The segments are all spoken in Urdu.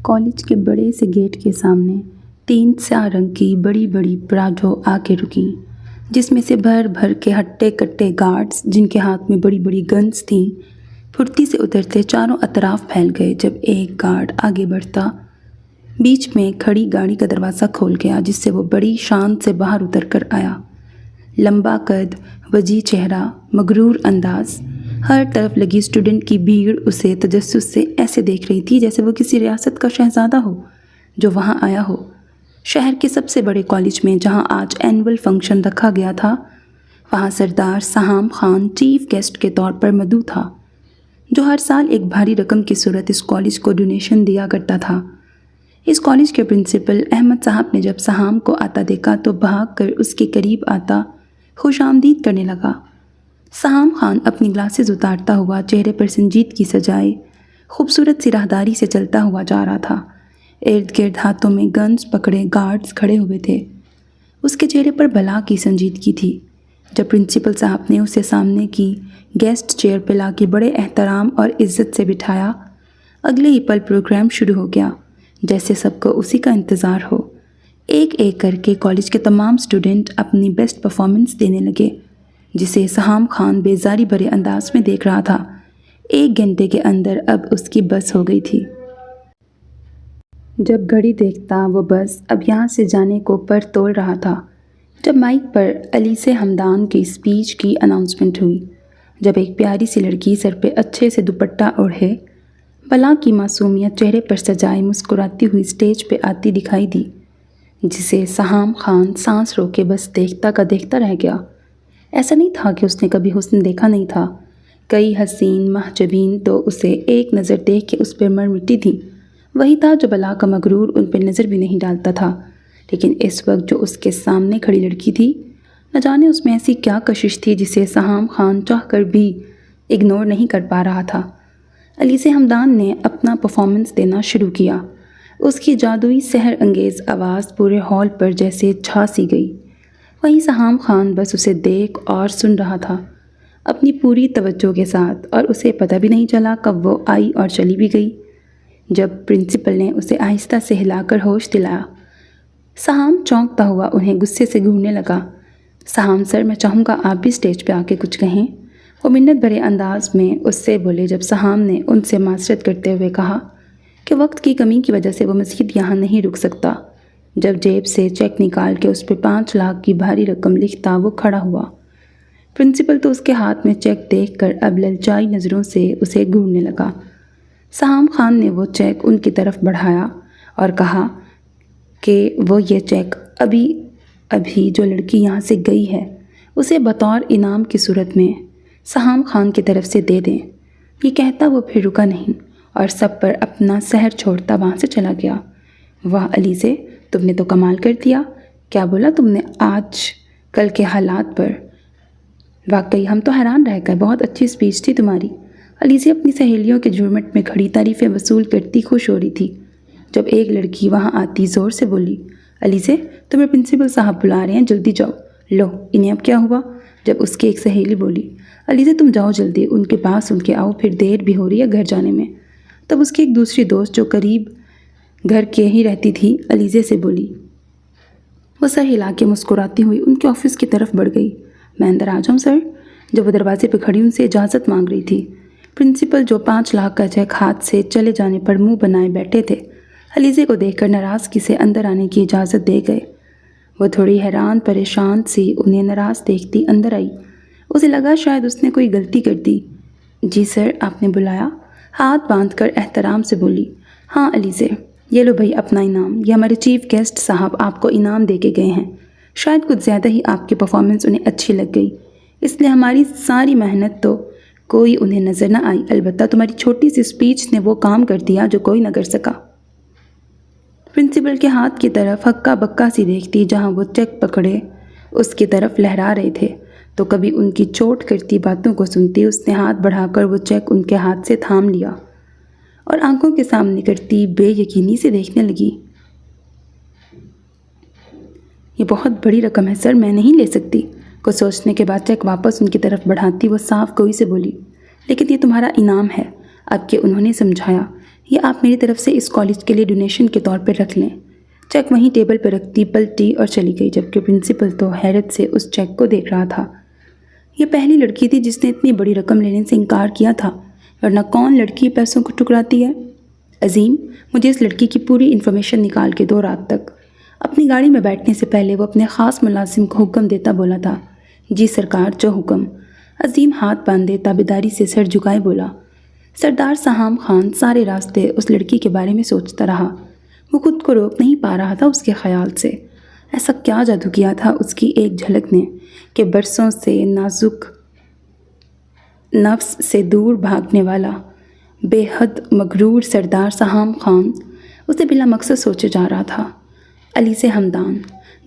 کالج کے بڑے سے گیٹ کے سامنے 3 سیاہ رنگ کی بڑی بڑی پراڈو آ کے رکیں، جس میں سے بھر بھر کے ہٹے کٹے گارڈز جن کے ہاتھ میں بڑی بڑی گنز تھیں پھرتی سے اترتے چاروں اطراف پھیل گئے۔ جب ایک گارڈ آگے بڑھتا، بیچ میں کھڑی گاڑی کا دروازہ کھول گیا، جس سے وہ بڑی شان سے باہر اتر کر آیا۔ لمبا قد، وجیح چہرہ، مغرور انداز، ہر طرف لگی اسٹوڈنٹ کی بھیڑ اسے تجسس سے ایسے دیکھ رہی تھی جیسے وہ کسی ریاست کا شہزادہ ہو جو وہاں آیا ہو۔ شہر کے سب سے بڑے کالج میں جہاں آج اینول فنکشن رکھا گیا تھا، وہاں سردار سہام خان چیف گیسٹ کے طور پر مدعو تھا، جو ہر سال ایک بھاری رقم کی صورت اس کالج کو ڈونیشن دیا کرتا تھا۔ اس کالج کے پرنسپل احمد صاحب نے جب سہام کو آتا دیکھا تو بھاگ کر اس کے قریب آتا خوش آمدید کرنے لگا۔ سہام خان اپنی گلاسز اتارتا ہوا چہرے پر سنجیدگی سجائے خوبصورت سی راہداری سے چلتا ہوا جا رہا تھا۔ ارد گرد ہاتھوں میں گنز پکڑے گارڈز کھڑے ہوئے تھے۔ اس کے چہرے پر بلا کی سنجیدگی تھی۔ جب پرنسپل صاحب نے اسے سامنے کی گیسٹ چیئر پہ لا کے بڑے احترام اور عزت سے بٹھایا، اگلے ہی پل پروگرام شروع ہو گیا، جیسے سب کو اسی کا انتظار ہو۔ ایک ایک کر کے کالج کے تمام اسٹوڈنٹ اپنی بیسٹ پرفارمنس دینے لگے، جسے سہام خان بیزاری بھرے انداز میں دیکھ رہا تھا۔ 1 گھنٹے کے اندر اب اس کی بس ہو گئی تھی۔ جب گھڑی دیکھتا وہ بس اب یہاں سے جانے کو پر تول رہا تھا، جب مائک پر الیسے ہمدان کی اسپیچ کی اناؤنسمنٹ ہوئی، جب ایک پیاری سی لڑکی سر پہ اچھے سے دوپٹہ اوڑھے بلا کی معصومیت چہرے پر سجائے مسکراتی ہوئی اسٹیج پہ آتی دکھائی دی، جسے سہام خان سانس روکے بس دیکھتا کا دیکھتا رہ گیا۔ ایسا نہیں تھا کہ اس نے کبھی حسن دیکھا نہیں تھا۔ کئی حسین محجبین تو اسے ایک نظر دیکھ کے اس پہ مر مٹی تھی۔ وہی تھا جو بلا کا مغرور ان پہ نظر بھی نہیں ڈالتا تھا، لیکن اس وقت جو اس کے سامنے کھڑی لڑکی تھی، نہ جانے اس میں ایسی کیا کشش تھی جسے سہام خان چاہ کر بھی اگنور نہیں کر پا رہا تھا۔ الیسے ہمدان نے اپنا پرفارمنس دینا شروع کیا۔ اس کی جادوئی سحر انگیز آواز پورے ہال پر جیسے چھا سی گئی۔ وہیں سہام خان بس اسے دیکھ اور سن رہا تھا اپنی پوری توجہ کے ساتھ، اور اسے پتہ بھی نہیں چلا کب وہ آئی اور چلی بھی گئی۔ جب پرنسپل نے اسے آہستہ سے ہلا کر ہوش دلایا، سہام چونکتا ہوا انہیں غصے سے گھورنے لگا۔ سہام سر، میں چاہوں گا آپ بھی اسٹیج پہ آ کے کچھ کہیں، وہ منت بھرے انداز میں اس سے بولے۔ جب سہام نے ان سے معذرت کرتے ہوئے کہا کہ وقت کی کمی کی وجہ سے وہ مزید یہاں نہیں رک سکتا، جب جیب سے چیک نکال کے اس پہ 5 لاکھ کی بھاری رقم لکھتا وہ کھڑا ہوا۔ پرنسپل تو اس کے ہاتھ میں چیک دیکھ کر اب للچائی نظروں سے اسے گھورنے لگا۔ سہام خان نے وہ چیک ان کی طرف بڑھایا اور کہا کہ وہ یہ چیک ابھی جو لڑکی یہاں سے گئی ہے اسے بطور انعام کی صورت میں سہام خان کی طرف سے دے دیں۔ یہ کہتا وہ پھر رکا نہیں اور سب پر اپنا سحر چھوڑتا وہاں سے چلا گیا۔ واہ الیسے، تم نے تو کمال کر دیا۔ کیا بولا تم نے آج کل کے حالات پر؟ واقعی ہم تو حیران رہ گئے، بہت اچھی اسپیچ تھی تمہاری۔ الیسے اپنی سہیلیوں کے جھرمٹ میں کھڑی تعریفیں وصول کرتی خوش ہو رہی تھی، جب ایک لڑکی وہاں آتی زور سے بولی، الیسے تمہیں پرنسپل صاحب بلا رہے ہیں، جلدی جاؤ۔ لو انہیں اب کیا ہوا؟ جب اس کی ایک سہیلی بولی، الیسے تم جاؤ جلدی ان کے پاس، ان کے آؤ، پھر دیر بھی ہو رہی ہے گھر جانے میں۔ تب اس کی ایک دوسری دوست جو قریب گھر کے ہی رہتی تھی الیسے سے بولی۔ وہ سر ہلا کے مسکراتی ہوئی ان کے آفس کی طرف بڑھ گئی۔ میں اندر آ جاؤں سر؟ جب وہ دروازے پہ کھڑی ان سے اجازت مانگ رہی تھی، پرنسپل جو 5 لاکھ کا چیک ہاتھ سے چلے جانے پر منہ بنائے بیٹھے تھے، الیسے کو دیکھ کر ناراضگی سے اندر آنے کی اجازت دے گئے۔ وہ تھوڑی حیران پریشان سی انہیں ناراض دیکھتی اندر آئی۔ اسے لگا شاید اس نے کوئی غلطی کر دی۔ جی سر، آپ نے بلایا؟ ہاتھ باندھ کر احترام سے بولی۔ ہاں الیسے، یہ لو بھائی اپنا انعام، یہ ہمارے چیف گیسٹ صاحب آپ کو انعام دے کے گئے ہیں۔ شاید کچھ زیادہ ہی آپ کی پرفارمنس انہیں اچھی لگ گئی، اس لیے ہماری ساری محنت تو کوئی انہیں نظر نہ آئی، البتہ تمہاری چھوٹی سی اسپیچ نے وہ کام کر دیا جو کوئی نہ کر سکا۔ پرنسپل کے ہاتھ کی طرف ہکا بکا سی دیکھتی جہاں وہ چیک پکڑے اس کی طرف لہرا رہے تھے، تو کبھی ان کی چوٹ کرتی باتوں کو سنتی اس نے ہاتھ بڑھا کر وہ چیک ان کے ہاتھ سے تھام لیا اور آنکھوں کے سامنے کرتی بے یقینی سے دیکھنے لگی۔ یہ بہت بڑی رقم ہے سر، میں نہیں لے سکتی۔ کچھ سوچنے کے بعد چیک واپس ان کی طرف بڑھاتی وہ صاف گوئی سے بولی، لیکن یہ تمہارا انعام ہے۔ اب کہ انہوں نے سمجھایا یہ آپ میری طرف سے اس کالج کے لیے ڈونیشن کے طور پر رکھ لیں۔ چیک وہیں ٹیبل پر رکھتی پلٹی اور چلی گئی، جبکہ پرنسپل تو حیرت سے اس چیک کو دیکھ رہا تھا۔ یہ پہلی لڑکی تھی جس نے اتنی بڑی رقم لینے سے انکار کیا تھا، ورنہ کون لڑکی پیسوں کو ٹکراتی ہے؟ عظیم، مجھے اس لڑکی کی پوری انفارمیشن نکال کے دو رات تک۔ اپنی گاڑی میں بیٹھنے سے پہلے وہ اپنے خاص ملازم کو حکم دیتا بولا تھا۔ جی سرکار، جو حکم۔ عظیم ہاتھ باندھے تابیداری سے سر جھکائے بولا۔ سردار سہام خان سارے راستے اس لڑکی کے بارے میں سوچتا رہا۔ وہ خود کو روک نہیں پا رہا تھا اس کے خیال سے۔ ایسا کیا جادو کیا تھا اس کی ایک جھلک نے کہ برسوں سے نازک نفس سے دور بھاگنے والا بے حد مغرور سردار سہام خان اسے بلا مقصد سوچے جا رہا تھا۔ علی سے ہمدان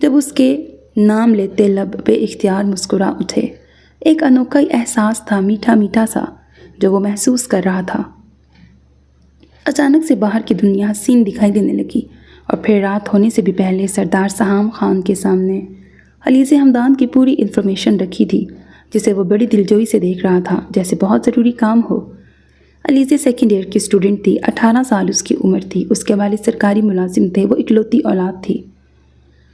جب اس کے نام لیتے لب بے اختیار مسکرا اٹھے۔ ایک انوکھا احساس تھا، میٹھا میٹھا سا، جو وہ محسوس کر رہا تھا۔ اچانک سے باہر کی دنیا حسین دکھائی دینے لگی، اور پھر رات ہونے سے بھی پہلے سردار سہام خان کے سامنے علی سے ہمدان کی پوری انفارمیشن رکھی تھی، جسے وہ بڑی دلجوئی سے دیکھ رہا تھا، جیسے بہت ضروری کام ہو۔ علیزہ سیکنڈ ایئر کی اسٹوڈنٹ تھی، 18 سال اس کی عمر تھی۔ اس کے والد سرکاری ملازم تھے، وہ اکلوتی اولاد تھی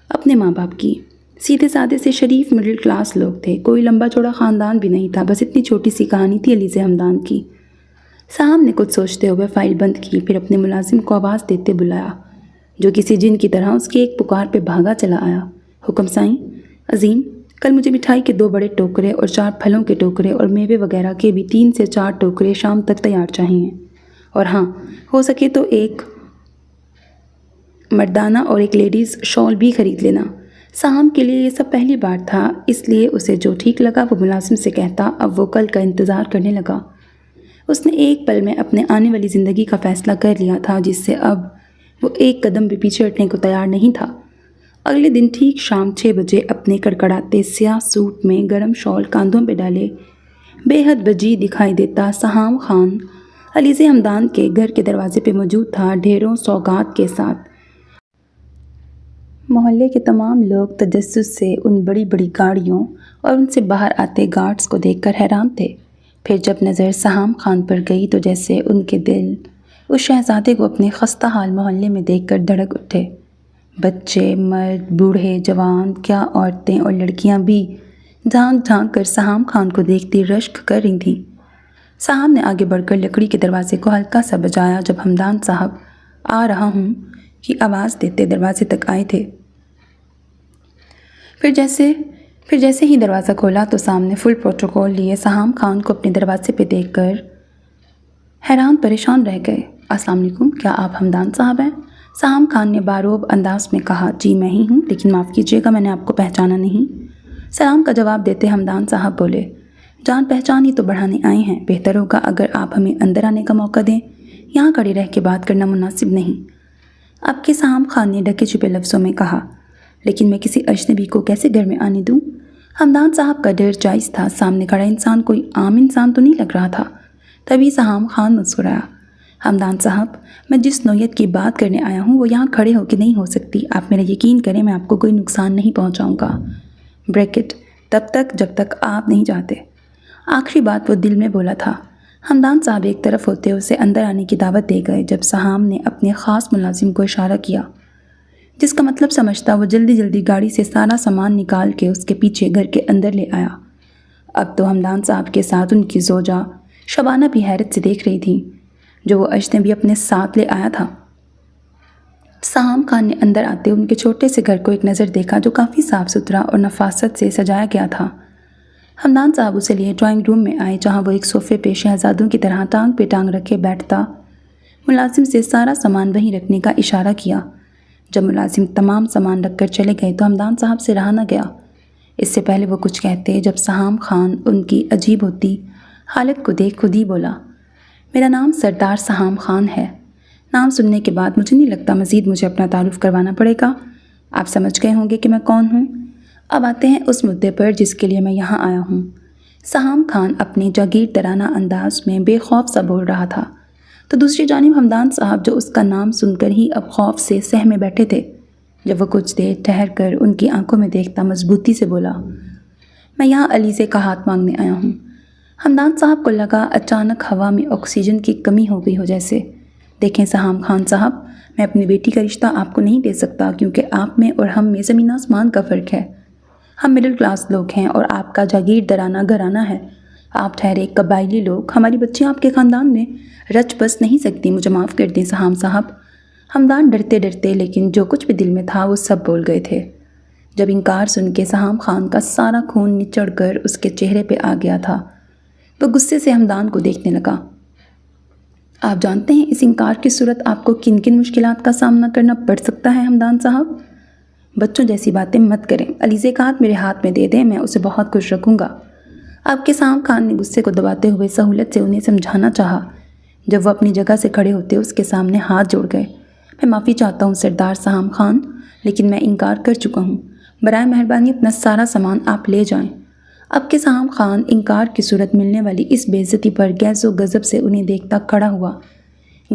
اپنے ماں باپ کی۔ سیدھے سادے سے شریف مڈل کلاس لوگ تھے، کوئی لمبا چوڑا خاندان بھی نہیں تھا۔ بس اتنی چھوٹی سی کہانی تھی علیزہ ہمدان کی۔ سہام نے کچھ سوچتے ہوئے فائل بند کی، پھر اپنے ملازم کو آواز دیتے بلایا، جو کسی جن کی طرح اس کی ایک پکار پہ بھاگا چلا آیا۔ حکم سائیں۔ عظیم، کل مجھے مٹھائی کے 2 بڑے ٹوکرے اور 4 پھلوں کے ٹوکرے اور میوے وغیرہ کے بھی 3 سے 4 ٹوکرے شام تک تیار چاہیے، اور ہاں، ہو سکے تو ایک مردانہ اور ایک لیڈیز شال بھی خرید لینا۔ سہام کے لیے یہ سب پہلی بار تھا، اس لیے اسے جو ٹھیک لگا وہ ملازم سے کہتا۔ اب وہ کل کا انتظار کرنے لگا۔ اس نے ایک پل میں اپنے آنے والی زندگی کا فیصلہ کر لیا تھا، جس سے اب وہ ایک قدم بھی پیچھے ہٹنے کو تیار نہیں تھا۔ اگلے دن ٹھیک شام 6 بجے اپنے کڑکڑاتے سیاہ سوٹ میں گرم شال کاندھوں پہ ڈالے بے حد بجی دکھائی دیتا سہام خان علیزہ ہمدان کے گھر کے دروازے پہ موجود تھا، ڈھیروں سوغات کے ساتھ۔ محلے کے تمام لوگ تجسس سے ان بڑی بڑی گاڑیوں اور ان سے باہر آتے گارڈز کو دیکھ کر حیران تھے۔ پھر جب نظر سہام خان پر گئی تو جیسے ان کے دل اس شہزادے کو اپنے خستہ حال محلے میں دیکھ کر دھڑک اٹھے۔ بچے، مرد، بوڑھے، جوان، کیا عورتیں اور لڑکیاں بھی جھانک جھانک کر سہام خان کو دیکھتی رشک کر رہی تھیں۔ سہام نے آگے بڑھ کر لکڑی کے دروازے کو ہلکا سا بجایا جب ہمدان صاحب آ رہا ہوں کی آواز دیتے دروازے تک آئے تھے۔ پھر جیسے ہی دروازہ کھولا تو سامنے فل پروٹوکول لیے سہام خان کو اپنے دروازے پہ دیکھ کر حیران پریشان رہ گئے۔ السلام علیکم، کیا آپ ہمدان صاحب ہیں؟ سہام خان نے باروب انداز میں کہا۔ جی میں ہی ہوں، لیکن معاف کیجیے گا، میں نے آپ کو پہچانا نہیں۔ سلام کا جواب دیتے ہمدان صاحب بولے، جان پہچان ہی تو بڑھانے آئے ہیں، بہتر ہوگا اگر آپ ہمیں اندر آنے کا موقع دیں، یہاں کھڑے رہ کے بات کرنا مناسب نہیں۔ اب کے سہام خان نے ڈھکے چھپے لفظوں میں کہا، لیکن میں کسی اجنبی کو کیسے گھر میں آنے دوں؟ ہمدان صاحب کا ڈر جائز تھا، سامنے کھڑا انسان کوئی عام انسان تو نہیں لگ رہا تھا۔ تبھی سہام خان مسکرایا۔ ہمدان صاحب، میں جس نوعیت کی بات کرنے آیا ہوں وہ یہاں کھڑے ہو کے نہیں ہو سکتی، آپ میرا یقین کریں، میں آپ کو کوئی نقصان نہیں پہنچاؤں گا، بریکٹ تب تک جب تک آپ نہیں جاتے۔ آخری بات وہ دل میں بولا تھا۔ ہمدان صاحب ایک طرف ہوتے اسے اندر آنے کی دعوت دے گئے جب سہام نے اپنے خاص ملازم کو اشارہ کیا، جس کا مطلب سمجھتا وہ جلدی جلدی گاڑی سے سارا سامان نکال کے اس کے پیچھے گھر کے اندر لے آیا۔ اب تو ہمدان صاحب کے ساتھ ان کی زوجہ شبانہ بھی حیرت سے دیکھ رہی تھی، جو وہ اجنبی اپنے ساتھ لے آیا تھا۔ سہام خان نے اندر آتے ان کے چھوٹے سے گھر کو ایک نظر دیکھا جو کافی صاف ستھرا اور نفاست سے سجایا گیا تھا۔ ہمدان صاحب اسے لیے ڈرائنگ روم میں آئے، جہاں وہ ایک صوفے پہ شہزادوں کی طرح ٹانگ پہ ٹانگ رکھے بیٹھتا۔ ملازم سے سارا سامان وہیں رکھنے کا اشارہ کیا۔ جب ملازم تمام سامان رکھ کر چلے گئے تو ہمدان صاحب سے رہا نہ گیا۔ اس سے پہلے وہ کچھ کہتے جب سہام خان ان کی عجیب ہوتی حالت کو دیکھ خود ہی بولا، میرا نام سردار سہام خان ہے۔ نام سننے کے بعد مجھے نہیں لگتا مزید مجھے اپنا تعارف کروانا پڑے گا، آپ سمجھ گئے ہوں گے کہ میں کون ہوں۔ اب آتے ہیں اس مدعے پر جس کے لیے میں یہاں آیا ہوں۔ سہام خان اپنی جاگیردارانہ انداز میں بے خوف سا بول رہا تھا، تو دوسری جانب ہمدان صاحب جو اس کا نام سن کر ہی اب خوف سے سہمے بیٹھے تھے۔ جب وہ کچھ دیر ٹھہر کر ان کی آنکھوں میں دیکھتا مضبوطی سے بولا، میں یہاں علیزہ کا ہاتھ مانگنے آیا ہوں۔ ہمدان صاحب کو لگا اچانک ہوا میں آکسیجن کی کمی ہو گئی ہو جیسے، دیکھیں سہام خان صاحب، میں اپنی بیٹی کا رشتہ آپ کو نہیں دے سکتا کیونکہ آپ میں اور ہم میں زمین آسمان کا فرق ہے۔ ہم مڈل کلاس لوگ ہیں اور آپ کا جاگیردارانہ گھرانہ ہے۔ آپ ٹھہرے قبائلی لوگ، ہماری بچیاں آپ کے خاندان میں رچ بس نہیں سکتی۔ مجھے معاف کر دیں سہام صاحب۔ ہمدان ڈرتے ڈرتے لیکن جو کچھ بھی دل میں تھا وہ سب بول گئے تھے۔ جب انکار سن کے سہام خان کا سارا خون نچڑ کر اس کے چہرے پہ آ گیا تھا، وہ غصے سے ہمدان کو دیکھنے لگا۔ آپ جانتے ہیں اس انکار کی صورت آپ کو کن کن مشکلات کا سامنا کرنا پڑ سکتا ہے ہمدان صاحب؟ بچوں جیسی باتیں مت کریں۔ علیزے کا ہاتھ میرے ہاتھ میں دے دیں، میں اسے بہت خوش رکھوں گا۔ آپ کے سہام خان نے غصے کو دباتے ہوئے سہولت سے انہیں سمجھانا چاہا۔ جب وہ اپنی جگہ سے کھڑے ہوتے اس کے سامنے ہاتھ جوڑ گئے۔ میں معافی چاہتا ہوں سردار سہام خان، لیکن میں انکار کر چکا ہوں۔ برائے مہربانی اپنا سارا سامان آپ لے جائیں۔ اب کے سہام خان انکار کی صورت ملنے والی اس بے عزتی پر غیظ و غضب سے انہیں دیکھتا کھڑا ہوا۔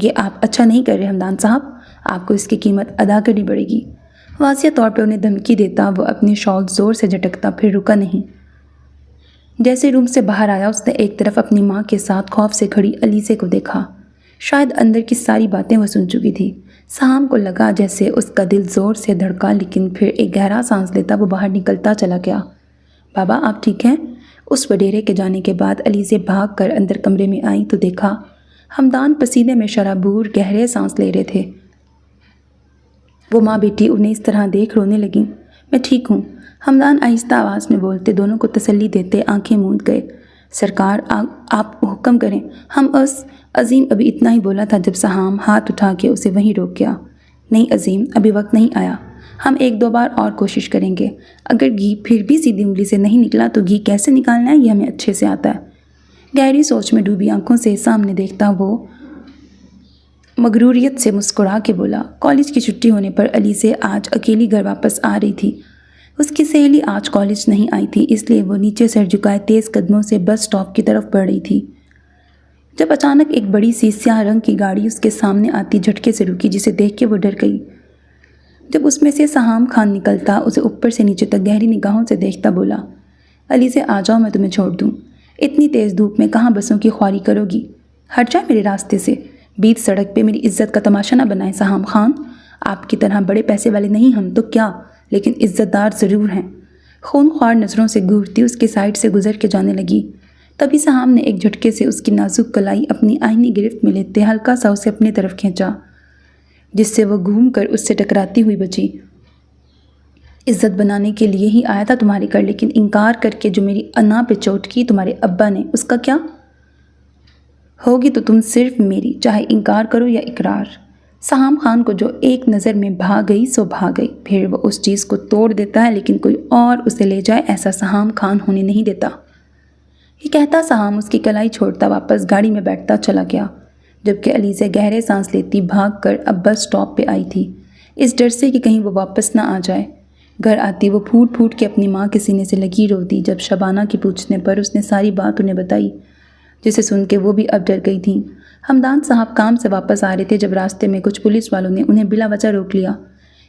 یہ آپ اچھا نہیں کر رہے ہمدان صاحب، آپ کو اس کی قیمت ادا کرنی پڑے گی۔ واضح طور پہ انہیں دھمکی دیتا وہ اپنی شال زور سے جھٹکتا، پھر رکا نہیں۔ جیسے روم سے باہر آیا اس نے ایک طرف اپنی ماں کے ساتھ خوف سے کھڑی علیزے کو دیکھا۔ شاید اندر کی ساری باتیں وہ سن چکی تھی۔ سہام کو لگا جیسے اس کا دل زور سے دھڑکا، لیکن پھر ایک گہرا سانس لیتا وہ باہر نکلتا چلا گیا۔ بابا آپ ٹھیک ہیں؟ اس وڈیرے کے جانے کے بعد علیزے بھاگ کر اندر کمرے میں آئی تو دیکھا ہمدان پسینے میں شرابور گہرے سانس لے رہے تھے۔ وہ ماں بیٹی انہیں اس طرح دیکھ رونے لگیں۔ میں ٹھیک ہوں، ہمدان آہستہ آواز میں بولتے دونوں کو تسلی دیتے آنکھیں موند گئے۔ سرکار آپ حکم کریں۔ ہم عظیم ابھی اتنا ہی بولا تھا جب سہام ہاتھ اٹھا کے اسے وہیں روک گیا۔ نہیں عظیم، ابھی وقت نہیں آیا، ہم ایک دو بار اور کوشش کریں گے۔ اگر گھی پھر بھی سیدھی انگلی سے نہیں نکلا تو گھی کیسے نکالنا ہے یہ ہمیں اچھے سے آتا ہے۔ گہری سوچ میں ڈوبی آنکھوں سے سامنے دیکھتا وہ مغروریت سے مسکرا کے بولا۔ کالج کی چھٹی ہونے پر علیزے آج اکیلی گھر واپس آ رہی تھی۔ اس کی سہیلی آج کالج نہیں آئی تھی، اس لیے وہ نیچے سر جھکائے تیز قدموں سے بس اسٹاپ کی طرف بڑھ رہی تھی جب اچانک ایک بڑی سی سیاہ رنگ کی گاڑی اس کے سامنے آتی جھٹکے سے رکی، جسے دیکھ کے وہ ڈر گئی۔ جب اس میں سے سہام خان نکلتا اسے اوپر سے نیچے تک گہری نگاہوں سے دیکھتا بولا، علیزے آ جاؤ، میں تمہیں چھوڑ دوں۔ اتنی تیز دھوپ میں کہاں بسوں کی خواری کرو گی؟ ہٹ جائے میرے راستے سے۔ بیچ سڑک پہ میری عزت کا تماشا نہ بنائیں سہام خان۔ آپ کی طرح بڑے پیسے والے نہیں ہم تو کیا، لیکن عزت دار ضرور ہیں۔ خون خوار نظروں سے گھورتی اس کے سائڈ سے گزر کے جانے لگی۔ تبھی سہام نے ایک جھٹکے سے اس کی نازک کلائی اپنی آہنی گرفت میں لیتے ہلکا سا اسے اپنی طرف کھینچا، جس سے وہ گھوم کر اس سے ٹکراتی ہوئی بچی۔ عزت بنانے کے لیے ہی آیا تھا تمہارے گھر، لیکن انکار کر کے جو میری انا پہ چوٹ کی تمہارے ابا نے، اس کا کیا ہوگی؟ تو تم صرف میری، چاہے انکار کرو یا اقرار۔ سہام خان کو جو ایک نظر میں بھا گئی سو بھا گئی۔ پھر وہ اس چیز کو توڑ دیتا ہے لیکن کوئی اور اسے لے جائے ایسا سہام خان ہونے نہیں دیتا۔ یہ کہتا سہام اس کی کلائی چھوڑتا واپس گاڑی میں بیٹھتا چلا گیا، جبکہ علیزے گہرے سانس لیتی بھاگ کر اب بس اسٹاپ پہ آئی تھی، اس ڈر سے کہ کہیں وہ واپس نہ آ جائے۔ گھر آتی وہ پھوٹ پھوٹ کے اپنی ماں کے سینے سے لگی روتی جب شبانہ کے پوچھنے پر اس نے ساری بات انہیں بتائی، جسے سن کے وہ بھی اب ڈر گئی تھیں۔ ہمدان صاحب کام سے واپس آ رہے تھے جب راستے میں کچھ پولیس والوں نے انہیں بلا وجہ روک لیا۔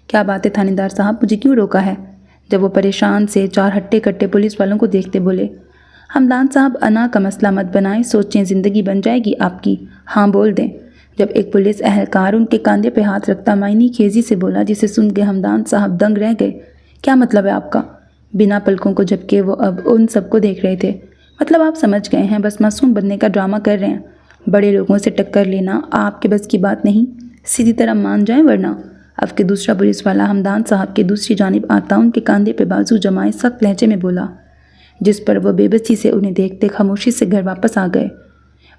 کیا بات ہے تھانے دار صاحب، مجھے کیوں روکا ہے؟ جب وہ پریشان سے چار ہٹے کٹے پولیس والوں کو دیکھتے بولے۔ ہمدان صاحب انا کا مسئلہ مت بنائیں، سوچیں زندگی بن جائے گی آپ کی، ہاں بول دیں۔ جب ایک پولیس اہلکار ان کے کاندھے پہ ہاتھ رکھتا معنی خیزی سے بولا، جسے سن کے ہمدان صاحب دنگ رہ گئے۔ کیا مطلب ہے آپ کا؟ بنا پلکوں کو جھپکے وہ اب ان سب کو دیکھ رہے تھے۔ مطلب آپ سمجھ گئے ہیں، بس معصوم بننے کا ڈرامہ کر رہے ہیں۔ بڑے لوگوں سے ٹکر لینا آپ کے بس کی بات نہیں، سیدھی طرح مان جائیں ورنہ۔ اب کے دوسرا پولیس والا ہمدان صاحب کے دوسری جانب آتا ان کے کاندھے پہ بازو جمائے سخت لہجے میں بولا، جس پر وہ بے بسی سے انہیں دیکھتے خاموشی سے گھر واپس آ گئے۔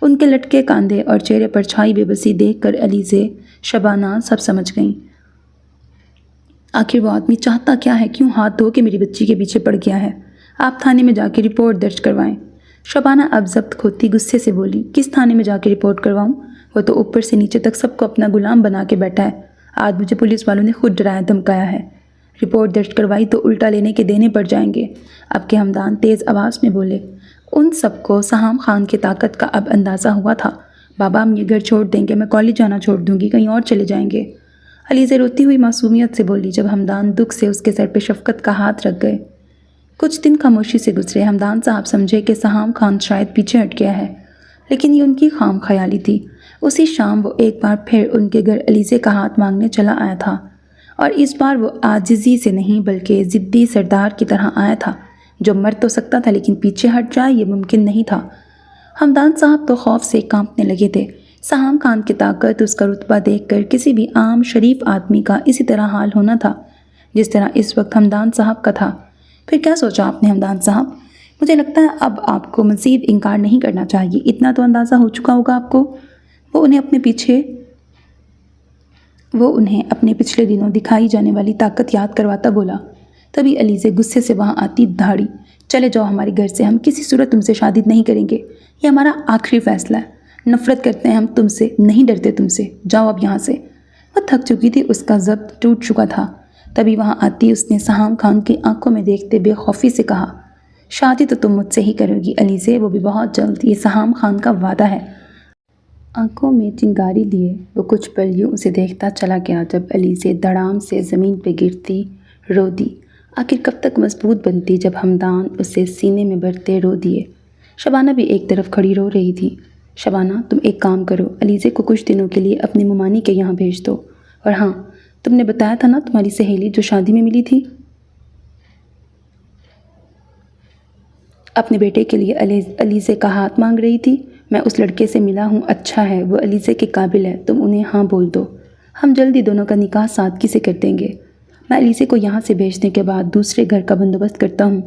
ان کے لٹکے کاندھے اور چہرے پر چھائی بے بسی دیکھ کر علیزے، شبانہ سب سمجھ گئیں۔ آخر وہ آدمی چاہتا کیا ہے؟ کیوں ہاتھ دھو کے میری بچی کے پیچھے پڑ گیا ہے؟ آپ تھانے میں جا کے رپورٹ درج کروائیں۔ شبانہ اب ضبط کھوتی غصے سے بولی۔ کس تھانے میں جا کے رپورٹ کرواؤں؟ وہ تو اوپر سے نیچے تک سب کو اپنا غلام بنا کے بیٹھا ہے۔ آج مجھے پولیس والوں نے خود ڈرایا دھمکایا ہے۔ رپورٹ درج کروائی تو الٹا لینے کے دینے پڑ جائیں گے۔ اب کے ہمدان تیز آواز میں بولے۔ ان سب کو سہام خان کی طاقت کا اب اندازہ ہوا تھا۔ بابا ہم یہ گھر چھوڑ دیں گے، میں کالج جانا چھوڑ دوں گی، کہیں اور چلے جائیں گے، علیزے روتی ہوئی معصومیت سے بولی جب ہمدان دکھ سے اس کے سر پہ شفقت کا ہاتھ رکھ گئے۔ کچھ دن خاموشی سے گزرے۔ ہمدان صاحب سمجھے کہ سہام خان شاید پیچھے ہٹ گیا ہے، لیکن یہ ان کی خام خیالی تھی۔ اسی شام وہ ایک بار پھر ان کے گھر علیزے کا ہاتھ مانگنے چلا آیا تھا، اور اس بار وہ عاجزی سے نہیں بلکہ ضدی سردار کی طرح آیا تھا جو مر تو سکتا تھا لیکن پیچھے ہٹ جائے یہ ممکن نہیں تھا۔ ہمدان صاحب تو خوف سے کانپنے لگے تھے۔ سہام خان کی طاقت، اس کا رتبہ دیکھ کر کسی بھی عام شریف آدمی کا اسی طرح حال ہونا تھا جس طرح اس وقت ہمدان صاحب کا تھا۔ پھر کیا سوچا آپ نے ہمدان صاحب؟ مجھے لگتا ہے اب آپ کو مزید انکار نہیں کرنا چاہیے، اتنا تو اندازہ ہو چکا ہوگا آپ کو۔ وہ انہیں اپنے پچھلے دنوں دکھائی جانے والی طاقت یاد کرواتا بولا۔ تبھی علیزے غصے سے وہاں آتی دھاڑی، چلے جاؤ ہمارے گھر سے، ہم کسی صورت تم سے شادی نہیں کریں گے، یہ ہمارا آخری فیصلہ ہے، نفرت کرتے ہیں ہم تم سے، نہیں ڈرتے تم سے، جاؤ اب یہاں سے۔ وہ تھک چکی تھی، اس کا ضبط ٹوٹ چکا تھا۔ تبھی وہاں آتی اس نے سہام خان کی آنکھوں میں دیکھتے بے خوفی سے کہا، شادی تو تم مجھ سے ہی کرو گی علیزے، وہ بھی بہت جلد، یہ سہام خان کا وعدہ ہے۔ آنکھوں میں چنگاری لیے وہ کچھ پل یوں اسے دیکھتا چلا گیا جب علیزے دڑام سے زمین پہ گرتی، رو دی۔ آخر کب تک مضبوط بنتی جب ہمدان اسے سینے میں بھرتے رو دیے۔ شبانہ بھی ایک طرف کھڑی رو رہی تھی۔ شبانہ تم ایک کام کرو، علیزے کو کچھ دنوں کے لیے اپنی ممانی کے یہاں بھیج دو، اور ہاں تم نے بتایا تھا نا تمہاری سہیلی جو شادی میں ملی تھی، اپنے بیٹے کے لیے علیزے کا ہاتھ مانگ رہی تھی، میں اس لڑکے سے ملا ہوں، اچھا ہے، وہ علیزے کے قابل ہے، تم انہیں ہاں بول دو، ہم جلدی دونوں کا نکاح سادگی سے کر دیں گے، میں علیزے کو یہاں سے بھیجنے کے بعد دوسرے گھر کا بندوبست کرتا ہوں۔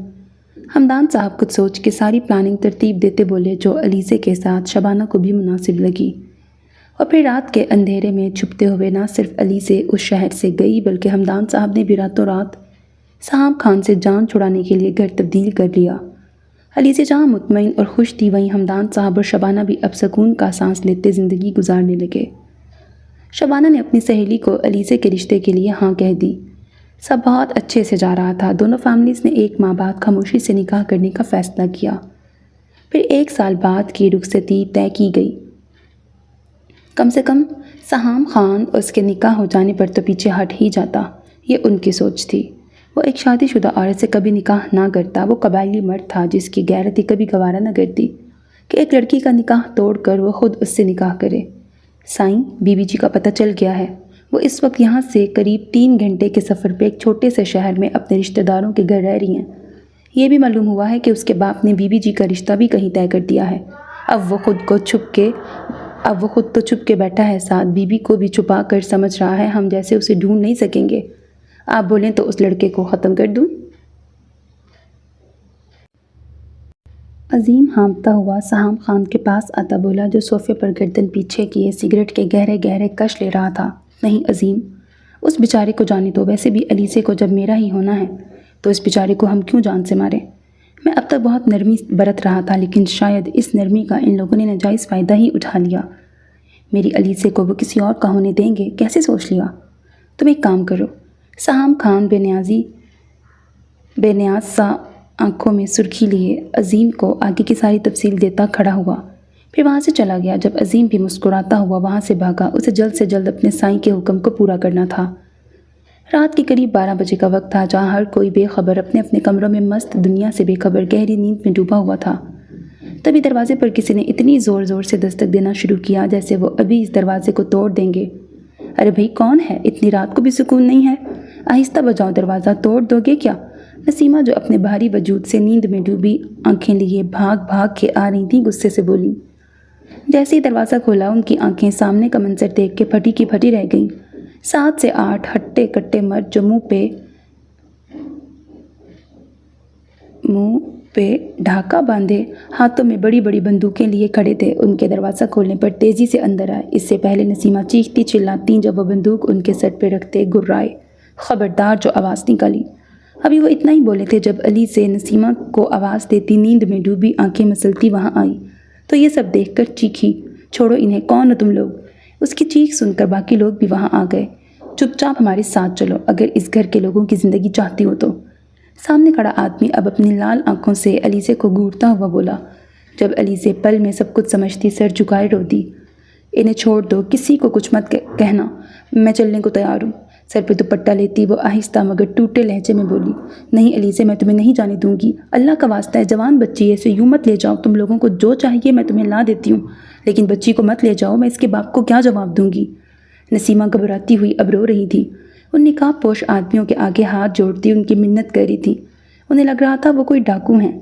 ہمدان صاحب کچھ سوچ کے ساری پلاننگ ترتیب دیتے بولے جو علیزے کے ساتھ شبانہ کو بھی مناسب لگی۔ اور پھر رات کے اندھیرے میں چھپتے ہوئے نہ صرف علیزے اس شہر سے گئی بلکہ ہمدان صاحب نے بھی راتوں رات سہام خان سے جان چھڑانے کے لیے گھر تبدیل کر لیا۔ علیزے جہاں مطمئن اور خوش تھی وہیں ہمدان صاحب اور شبانہ بھی اب سکون کا سانس لیتے زندگی گزارنے لگے۔ شبانہ نے اپنی سہیلی کو علیزے کے رشتے کے لیے ہاں کہہ دی۔ سب بہت اچھے سے جا رہا تھا، دونوں فیملیز نے ایک ماہ بعد خاموشی سے نکاح کرنے کا فیصلہ کیا۔ پھر 1 سال بعد کی رخصتی طے کی گئی۔ کم سے کم سہام خان اس کے نکاح ہو جانے پر تو پیچھے ہٹ ہی جاتا، یہ ان کی سوچ تھی۔ وہ ایک شادی شدہ عورت سے کبھی نکاح نہ کرتا، وہ قبائلی مرد تھا جس کی غیرت ہی کبھی گوارا نہ کرتی کہ ایک لڑکی کا نکاح توڑ کر وہ خود اس سے نکاح کرے۔ سائیں بی بی جی کا پتہ چل گیا ہے، وہ اس وقت یہاں سے قریب 3 گھنٹے کے سفر پہ ایک چھوٹے سے شہر میں اپنے رشتہ داروں کے گھر رہ رہی ہیں۔ یہ بھی معلوم ہوا ہے کہ اس کے باپ نے بی بی جی کا رشتہ بھی کہیں طے کر دیا ہے۔ اب وہ خود تو چھپ کے بیٹھا ہے، ساتھ بی بی کو بھی چھپا کر سمجھ رہا ہے ہم جیسے اسے ڈھونڈ نہیں سکیں گے، آپ بولیں تو اس لڑکے کو ختم کر دوں۔ عظیم ہانپتا ہوا سہام خان کے پاس آتا بولا جو صوفے پر گردن پیچھے کیے سگریٹ کے گہرے گہرے کش لے رہا تھا، نہیں عظیم، اس بیچارے کو جانے دو، ویسے بھی علیزے کو جب میرا ہی ہونا ہے تو اس بیچارے کو ہم کیوں جان سے ماریں؟ میں اب تک بہت نرمی برت رہا تھا لیکن شاید اس نرمی کا ان لوگوں نے ناجائز فائدہ ہی اٹھا لیا۔ میری علیزے کو وہ کسی اور کا ہونے دیں گے؟ کیسے سوچ لیا؟ تم ایک کام کرو۔ سہام خان بے نیاز سا آنکھوں میں سرخی لیے عظیم کو آگے کی ساری تفصیل دیتا کھڑا ہوا، پھر وہاں سے چلا گیا۔ جب عظیم بھی مسکراتا ہوا وہاں سے بھاگا، اسے جلد سے جلد اپنے سائیں کے حکم کو پورا کرنا تھا۔ رات کے قریب 12 بجے کا وقت تھا جہاں ہر کوئی بے خبر اپنے اپنے کمروں میں مست، دنیا سے بے خبر گہری نیند میں ڈوبا ہوا تھا۔ تبھی دروازے پر کسی نے اتنی زور زور سے دستک دینا شروع کیا جیسے وہ ابھی اس دروازے کو توڑ دیں گے۔ ارے بھائی کون ہے؟ اتنی رات کو بھی سکون نہیں ہے؟ آہستہ بجاؤ، دروازہ توڑ دو گے کیا؟ نسیمہ جو اپنے بھاری وجود سے نیند میں ڈوبی آنکھیں لیے بھاگ بھاگ کے آ رہی تھیں غصے سے بولی۔ جیسے ہی دروازہ کھولا ان کی آنکھیں سامنے کا منظر دیکھ کے پھٹی کی پھٹی رہ گئیں۔ 7 سے 8 ہٹے کٹے مرد جو منہ پہ ڈھاکہ باندھے ہاتھوں میں بڑی بڑی بندوقیں لیے کھڑے تھے، ان کے دروازہ کھولنے پر تیزی سے اندر آئے۔ اس سے پہلے نسیمہ چیختی چلاتی جب وہ بندوق ان کے سر پہ رکھتے گرائے، خبردار جو آواز نکالی۔ ابھی وہ اتنا ہی بولے تھے جب علی سے نسیمہ کو آواز دیتی نیند میں ڈوبی آنکھیں مسلتی وہاں آئی تو یہ سب دیکھ کر چیخی، چھوڑو انہیں، کون ہو تم لوگ؟ اس کی چیخ سن کر باقی لوگ بھی وہاں آ گئے۔ چپ چاپ ہمارے ساتھ چلو اگر اس گھر کے لوگوں کی زندگی چاہتی ہو تو۔ سامنے کھڑا آدمی اب اپنی لال آنکھوں سے علیزے کو گھورتا ہوا بولا۔ جب علیزے پل میں سب کچھ سمجھتی سر جھکائے رو دی۔ انہیں چھوڑ دو، کسی کو کچھ مت کہنا، میں چلنے کو تیار ہوں۔ سر پہ دوپٹہ لیتی وہ آہستہ مگر ٹوٹے لہجے میں بولی، نہیں علیزے، میں تمہیں نہیں جانے دوں گی، اللہ کا واسطہ ہے، جوان بچی ہے، اسے یوں مت لے جاؤ، تم لوگوں کو جو چاہیے میں تمہیں لا دیتی ہوں، لیکن بچی کو مت لے جاؤ، میں اس کے باپ کو کیا جواب دوں گی؟ نسیمہ گھبراتی ہوئی اب رو رہی تھی۔ ان نقاب پوش آدمیوں کے آگے ہاتھ جوڑتی ان کی منت کر رہی تھی۔ انہیں لگ رہا تھا وہ کوئی ڈاکو ہیں۔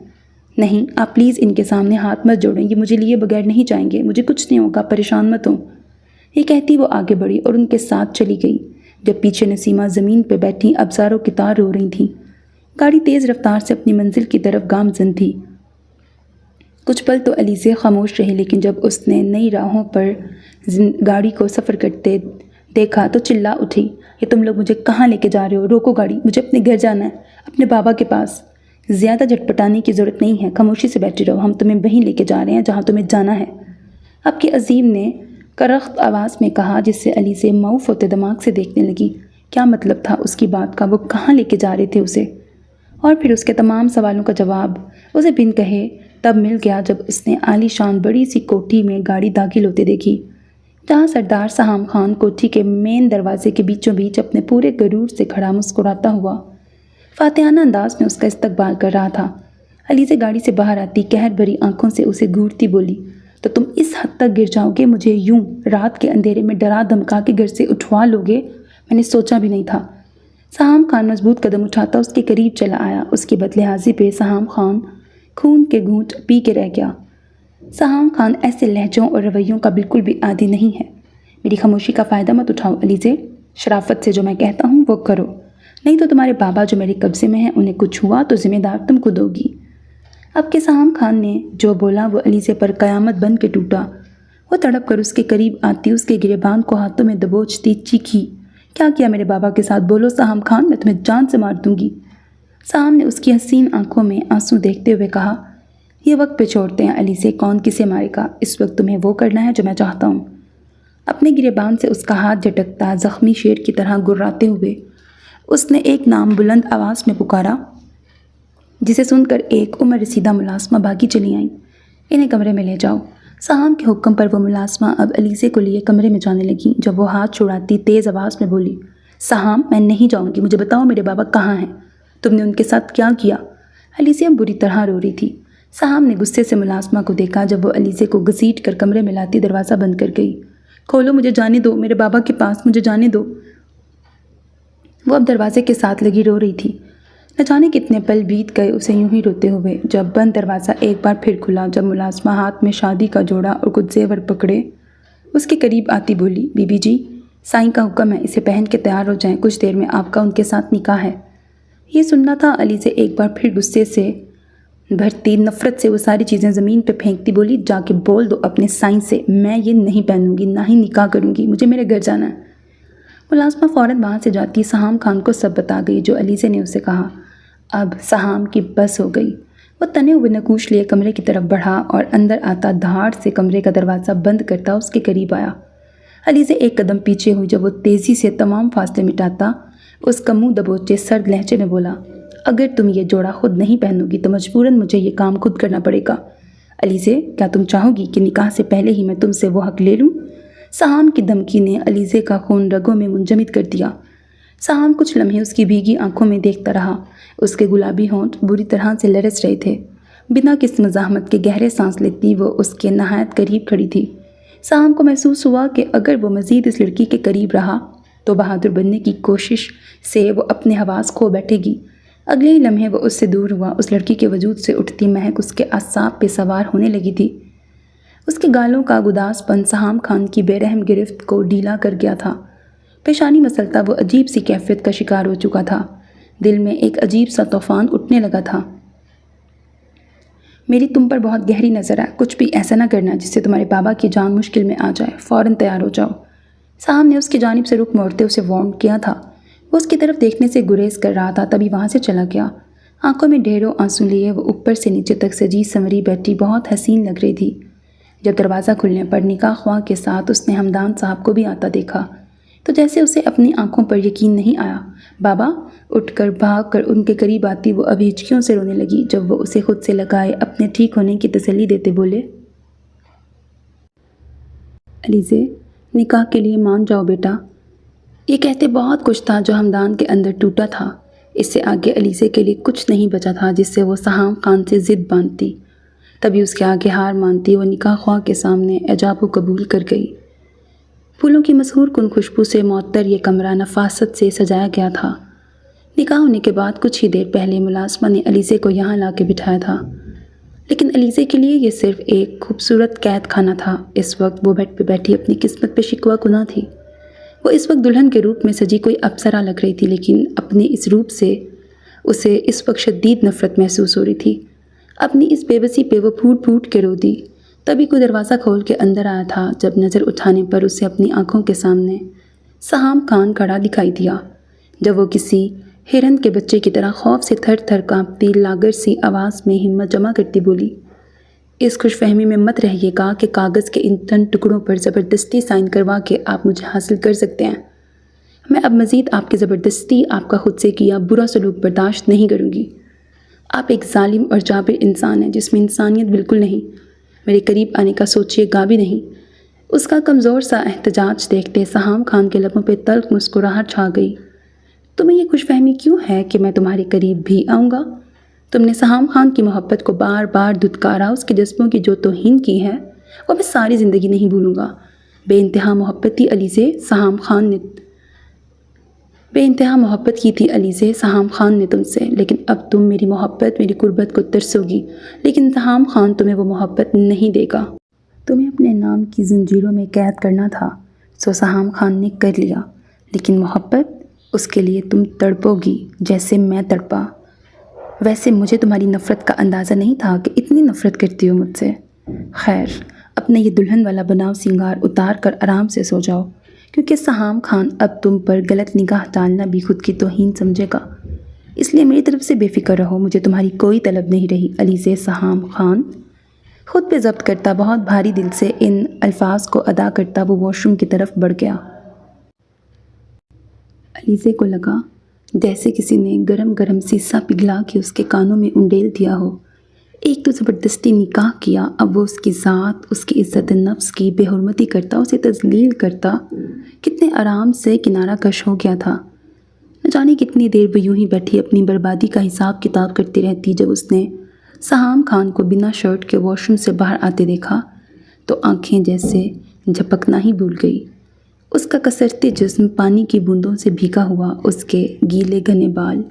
نہیں، آپ پلیز ان کے سامنے ہاتھ مت جوڑیں، یہ مجھے لیے بغیر نہیں جائیں گے، مجھے کچھ نہیں ہوگا، پریشان مت ہوں۔ یہ کہتی وہ آگے بڑھی اور ان کے ساتھ چلی گئی، جب پیچھے نسیمہ زمین پہ بیٹھی ابزاروں کی طرح رو رہی تھیں۔ گاڑی تیز رفتار سے اپنی منزل کی طرف گامزن تھی۔ کچھ پل تو علیزے خاموش رہی، لیکن جب اس نے نئی راہوں پر گاڑی کو سفر کرتے دیکھا تو چلا اٹھی، یہ تم لوگ مجھے کہاں لے کے جا رہے ہو؟ روکو گاڑی، مجھے اپنے گھر جانا ہے، اپنے بابا کے پاس۔ زیادہ جھٹپٹانے کی ضرورت نہیں ہے، خاموشی سے بیٹھے رہو، ہم تمہیں وہیں لے کے جا رہے ہیں جہاں تمہیں جانا ہے، اب کے عظیم نے کرخت آواز میں کہا، جس سے علیزے معوف ہوتے دماغ سے دیکھنے لگی۔ کیا مطلب تھا اس کی بات کا؟ وہ کہاں لے کے جا رہے تھے اسے؟ اور پھر اس کے تمام سوالوں کا جواب اسے بن کہے تب مل گیا جب اس نے عالی شان بڑی سی کوٹھی میں گاڑی داخل ہوتے دیکھی، جہاں سردار سہام خان کوٹھی کے مین دروازے کے بیچوں بیچ اپنے پورے غرور سے کھڑا مسکراتا ہوا فاتحانہ انداز میں اس کا استقبال کر رہا تھا۔ علیزے گاڑی سے باہر آتی قہر بھری آنکھوں سے اسے گھورتی بولی، تو تم اس حد تک گر جاؤ گے، مجھے یوں رات کے اندھیرے میں ڈرا دھمکا کے گھر سے اٹھوا لوگے؟ میں نے سوچا بھی نہیں تھا۔ سہام خان مضبوط قدم اٹھاتا اس کے قریب چلا آیا۔ اس کی بدلحاظی پہ سہام خان خون کے گھونٹ پی کے رہ گیا۔ سہام خان ایسے لہجوں اور رویوں کا بالکل بھی عادی نہیں ہے۔ میری خاموشی کا فائدہ مت اٹھاؤ علیزے، شرافت سے جو میں کہتا ہوں وہ کرو، نہیں تو تمہارے بابا جو میرے قبضے میں ہیں انہیں کچھ ہوا تو ذمہ دار تم کو دوگی۔ اب کہ سہام خان نے جو بولا وہ علیزے پر قیامت بن کے ٹوٹا۔ وہ تڑپ کر اس کے قریب آتی، اس کے گریبان کو ہاتھوں میں دبوچتی چیخی، کیا کیا میرے بابا کے ساتھ؟ بولو سہام خان، میں تمہیں جان سے مار دوں گی۔ سہام نے اس کی حسین آنکھوں میں آنسو دیکھتے ہوئے کہا، یہ وقت پہ چھوڑتے ہیں علیزے، کون کسے مارے گا؟ اس وقت تمہیں وہ کرنا ہے جو میں چاہتا ہوں۔ اپنے گریبان سے اس کا ہاتھ جھٹکتا زخمی شیر کی طرح گراتے ہوئے اس نے ایک نام بلند آواز میں پکارا، جسے سن کر ایک عمر رسیدہ ملازمہ بھاگی چلی آئیں۔ انہیں کمرے میں لے جاؤ۔ سہام کے حکم پر وہ ملازمہ اب علیزے کو لیے کمرے میں جانے لگی۔ جب وہ ہاتھ چھڑاتی تیز آواز میں بولی، سہام میں نہیں جاؤں گی، مجھے بتاؤ میرے بابا کہاں ہیں؟ تم نے ان کے ساتھ کیا کیا؟ علیزے اب بری طرح رو رہی تھی۔ سہام نے غصے سے ملازمہ کو دیکھا جب وہ علیزے کو گھسیٹ کر کمرے میں لاتی دروازہ بند کر گئی۔ کھولو، مجھے جانے دو، میرے بابا کے پاس مجھے جانے دو۔ وہ اب دروازے کے ساتھ لگی رو رہی تھی۔ نہ جانے کتنے پل بیت گئے اسے یوں ہی روتے ہوئے، جب بند دروازہ ایک بار پھر کھلا، جب ملازمہ ہاتھ میں شادی کا جوڑا اور کچھ زیور پکڑے اس کے قریب آتی بولی، بی بی جی، سائیں کا حکم ہے، اسے پہن کے تیار ہو جائیں، کچھ دیر میں آپ کا ان کے ساتھ نکاح ہے۔ یہ سننا تھا علیزے ایک بار پھر غصے سے بھرتی نفرت سے وہ ساری چیزیں زمین پہ پھینکتی بولی، جا کے بول دو اپنے سائیں سے میں یہ نہیں پہنوں گی، نہ ہی نکاح کروں گی، مجھے میرے گھر جانا ہے۔ ملازمہ فوراً وہاں سے جاتی سہام خان کو سب بتا گئی جو علیزے نے اسے کہا۔ اب سہام کی بس ہو گئی۔ وہ تنے ہوئے نقوش لیے کمرے کی طرف بڑھا اور اندر آتا دھاڑ سے کمرے کا دروازہ بند کرتا اس کے قریب آیا۔ علیزے ایک قدم پیچھے ہوئی جب وہ تیزی سے تمام فاصلے مٹاتا اس کا منہ دبوچے سرد لہجے میں بولا، اگر تم یہ جوڑا خود نہیں پہنو گی تو مجبوراً مجھے یہ کام خود کرنا پڑے گا۔ علیزے، کیا تم چاہو گی کہ نکاح سے پہلے ہی میں تم سے وہ حق لے لوں؟ سہام کی دھمکی نے علیزے کا خون رگوں میں منجمد کر دیا۔ سہام کچھ لمحے اس کی بھیگی آنکھوں میں دیکھتا رہا۔ اس کے گلابی ہونٹ بری طرح سے لرز رہے تھے۔ بنا کسی مزاحمت کے گہرے سانس لیتی وہ اس کے نہایت قریب کھڑی تھی۔ سہام کو محسوس ہوا کہ اگر وہ مزید اس لڑکی کے قریب رہا تو بہادر بننے کی کوشش سے وہ اپنے حواس کھو بیٹھے گی۔ اگلے ہی لمحے وہ اس سے دور ہوا۔ اس لڑکی کے وجود سے اٹھتی مہک اس کے اعصاب پہ سوار ہونے لگی تھی۔ اس کے گالوں کا گداز پن سہام خان کی بے رحم گرفت کو ڈھیلا کر گیا تھا۔ پیشانی مسلتا وہ عجیب سی کیفیت کا شکار ہو چکا تھا۔ دل میں ایک عجیب سا طوفان اٹھنے لگا تھا۔ میری تم پر بہت گہری نظر ہے، کچھ بھی ایسا نہ کرنا جس سے تمہارے بابا کی جان مشکل میں آ جائے، فوراً تیار ہو جاؤ۔ سہام نے اس کی جانب سے رخ موڑتے اسے وارن کیا تھا۔ وہ اس کی طرف دیکھنے سے گریز کر رہا تھا، تبھی وہاں سے چلا گیا۔ آنکھوں میں ڈھیروں آنسو لیے وہ اوپر سے نیچے تک سجی سنوری بیٹھی بہت حسین لگ رہی تھی۔ جب دروازہ کھلنے پر نکاح خواہ کے ساتھ اس نے ہمدان صاحب کو بھی آتا دیکھا تو جیسے اسے اپنی آنکھوں پر یقین نہیں آیا۔ بابا، اٹھ کر بھاگ کر ان کے قریب آتی وہ اب ہچکیوں سے رونے لگی جب وہ اسے خود سے لگائے اپنے ٹھیک ہونے کی تسلی دیتے بولے، علیزے، نکاح کے لیے مان جاؤ بیٹا۔ یہ کہتے بہت کچھ تھا جو ہمدان کے اندر ٹوٹا تھا۔ اس سے آگے علیزے کے لیے کچھ نہیں بچا تھا جس سے وہ سہام خان سے ضد باندھتی۔ تبھی اس کے آگے ہار مانتی وہ نکاح خواہ کے سامنے ایجاب و قبول کر گئی۔ پھولوں کی مسحور کن خوشبو سے معطر یہ کمرہ نفاست سے سجایا گیا تھا۔ نکاح ہونے کے بعد کچھ ہی دیر پہلے ملازمہ نے علیزے کو یہاں لا کے بٹھایا تھا، لیکن علیزے کے لیے یہ صرف ایک خوبصورت قید خانہ تھا۔ اس وقت وہ بیڈ پہ بیٹھی اپنی قسمت پہ شکوہ کناں تھی۔ وہ اس وقت دلہن کے روپ میں سجی کوئی اپسرا لگ رہی تھی، لیکن اپنے اس روپ سے اسے اس وقت شدید نفرت محسوس ہو رہی تھی۔ اپنی اس بے بسی پہ وہ پھوٹ پھوٹ کے رو دی۔ تبھی کوئی دروازہ کھول کے اندر آیا تھا۔ جب نظر اٹھانے پر اسے اپنی آنکھوں کے سامنے سہام خان کھڑا دکھائی دیا۔ جب وہ کسی ہرن کے بچے کی طرح خوف سے تھر تھر کانپتی لاغر سی آواز میں ہمت جمع کرتی بولی، اس خوش فہمی میں مت رہیے گا کہ کاغذ کے ان تن ٹکڑوں پر زبردستی سائن کروا کے آپ مجھے حاصل کر سکتے ہیں۔ میں اب مزید آپ کی زبردستی، آپ کا خود سے کیا برا سلوک برداشت نہیں کروں گی۔ آپ ایک ظالم اور جابر انسان ہیں جس میں انسانیت بالکل نہیں۔ میرے قریب آنے کا سوچیے گا بھی نہیں۔ اس کا کمزور سا احتجاج دیکھتے سہام خان کے لبوں پہ تلخ مسکراہٹ چھا گئی۔ تمہیں یہ خوش فہمی کیوں ہے کہ میں تمہارے قریب بھی آؤں گا؟ تم نے سہام خان کی محبت کو بار بار دھتکارا، اس کے جذبوں کی جو توہین کی ہے وہ میں ساری زندگی نہیں بھولوں گا۔ بے انتہا محبت کی علیزے سہام خان نے تم سے، لیکن اب تم میری محبت، میری قربت کو ترسو گی، لیکن سہام خان تمہیں وہ محبت نہیں دے گا۔ تمہیں اپنے نام کی زنجیروں میں قید کرنا تھا، سو سہام خان نے کر لیا، لیکن محبت، اس کے لیے تم تڑپو گی جیسے میں تڑپا۔ ویسے مجھے تمہاری نفرت کا اندازہ نہیں تھا کہ اتنی نفرت کرتی ہو مجھ سے۔ خیر، اپنا یہ دلہن والا بناؤ سنگار اتار کر آرام سے سو جاؤ، کیونکہ سہام خان اب تم پر غلط نگاہ ڈالنا بھی خود کی توہین سمجھے گا۔ اس لیے میری طرف سے بے فکر رہو، مجھے تمہاری کوئی طلب نہیں رہی۔ علیزے سہام خان خود پہ ضبط کرتا بہت بھاری دل سے ان الفاظ کو ادا کرتا وہ واش روم کی طرف بڑھ گیا۔ علیزے کو لگا جیسے کسی نے گرم گرم سیسا پگھلا کے اس کے کانوں میں انڈیل دیا ہو۔ ایک تو زبردستی نکاح کیا، اب وہ اس کی ذات، اس کی عزت نفس کی بے حرمتی کرتا، اسے تذلیل کرتا، کتنے آرام سے کنارہ کش ہو گیا تھا۔ نہ جانے کتنی دیر وہ یوں ہی بیٹھی اپنی بربادی کا حساب کتاب کرتی رہتی۔ جب اس نے سہام خان کو بنا شرٹ کے واش روم سے باہر آتے دیکھا تو آنکھیں جیسے جھپکنا ہی بھول گئی۔ اس کا کسرتے جسم پانی کی بوندوں سے بھیگا ہوا، اس کے گیلے گھنے بال،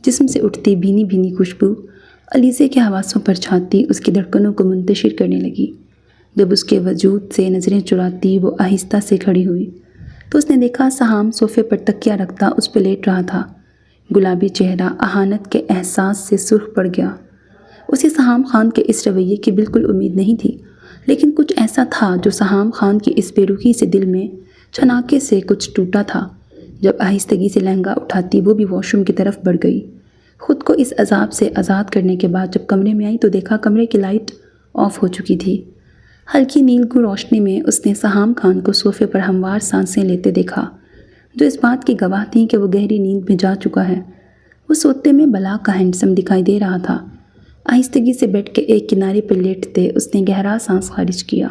جسم سے اٹھتی بھینی بھینی خوشبو علیزے کے حواسوں پر چھاتی اس کی دھڑکنوں کو منتشر کرنے لگی۔ جب اس کے وجود سے نظریں چراتی وہ آہستہ سے کھڑی ہوئی تو اس نے دیکھا سہام صوفے پر تکیہ رکھتا اس پہ لیٹ رہا تھا۔ گلابی چہرہ اہانت کے احساس سے سرخ پڑ گیا۔ اسے سہام خان کے اس رویے کی بالکل امید نہیں تھی، لیکن کچھ ایسا تھا جو سہام خان کی اس بے رخی سے دل میں چھناکے سے کچھ ٹوٹا تھا۔ جب آہستگی سے لہنگا اٹھاتی وہ بھی واش روم کی طرف بڑھ گئی۔ خود کو اس عذاب سے آزاد کرنے کے بعد جب کمرے میں آئی تو دیکھا کمرے کی لائٹ آف ہو چکی تھی۔ ہلکی نیلگوں روشنی میں اس نے سہام خان کو صوفے پر ہموار سانسیں لیتے دیکھا، جو اس بات کی گواہ تھیں کہ وہ گہری نیند میں جا چکا ہے۔ وہ سوتے میں بلا کا ہینڈسم دکھائی دے رہا تھا۔ آہستگی سے بیڈ کے ایک کنارے پر لیٹتے اس نے گہرا سانس خارج کیا۔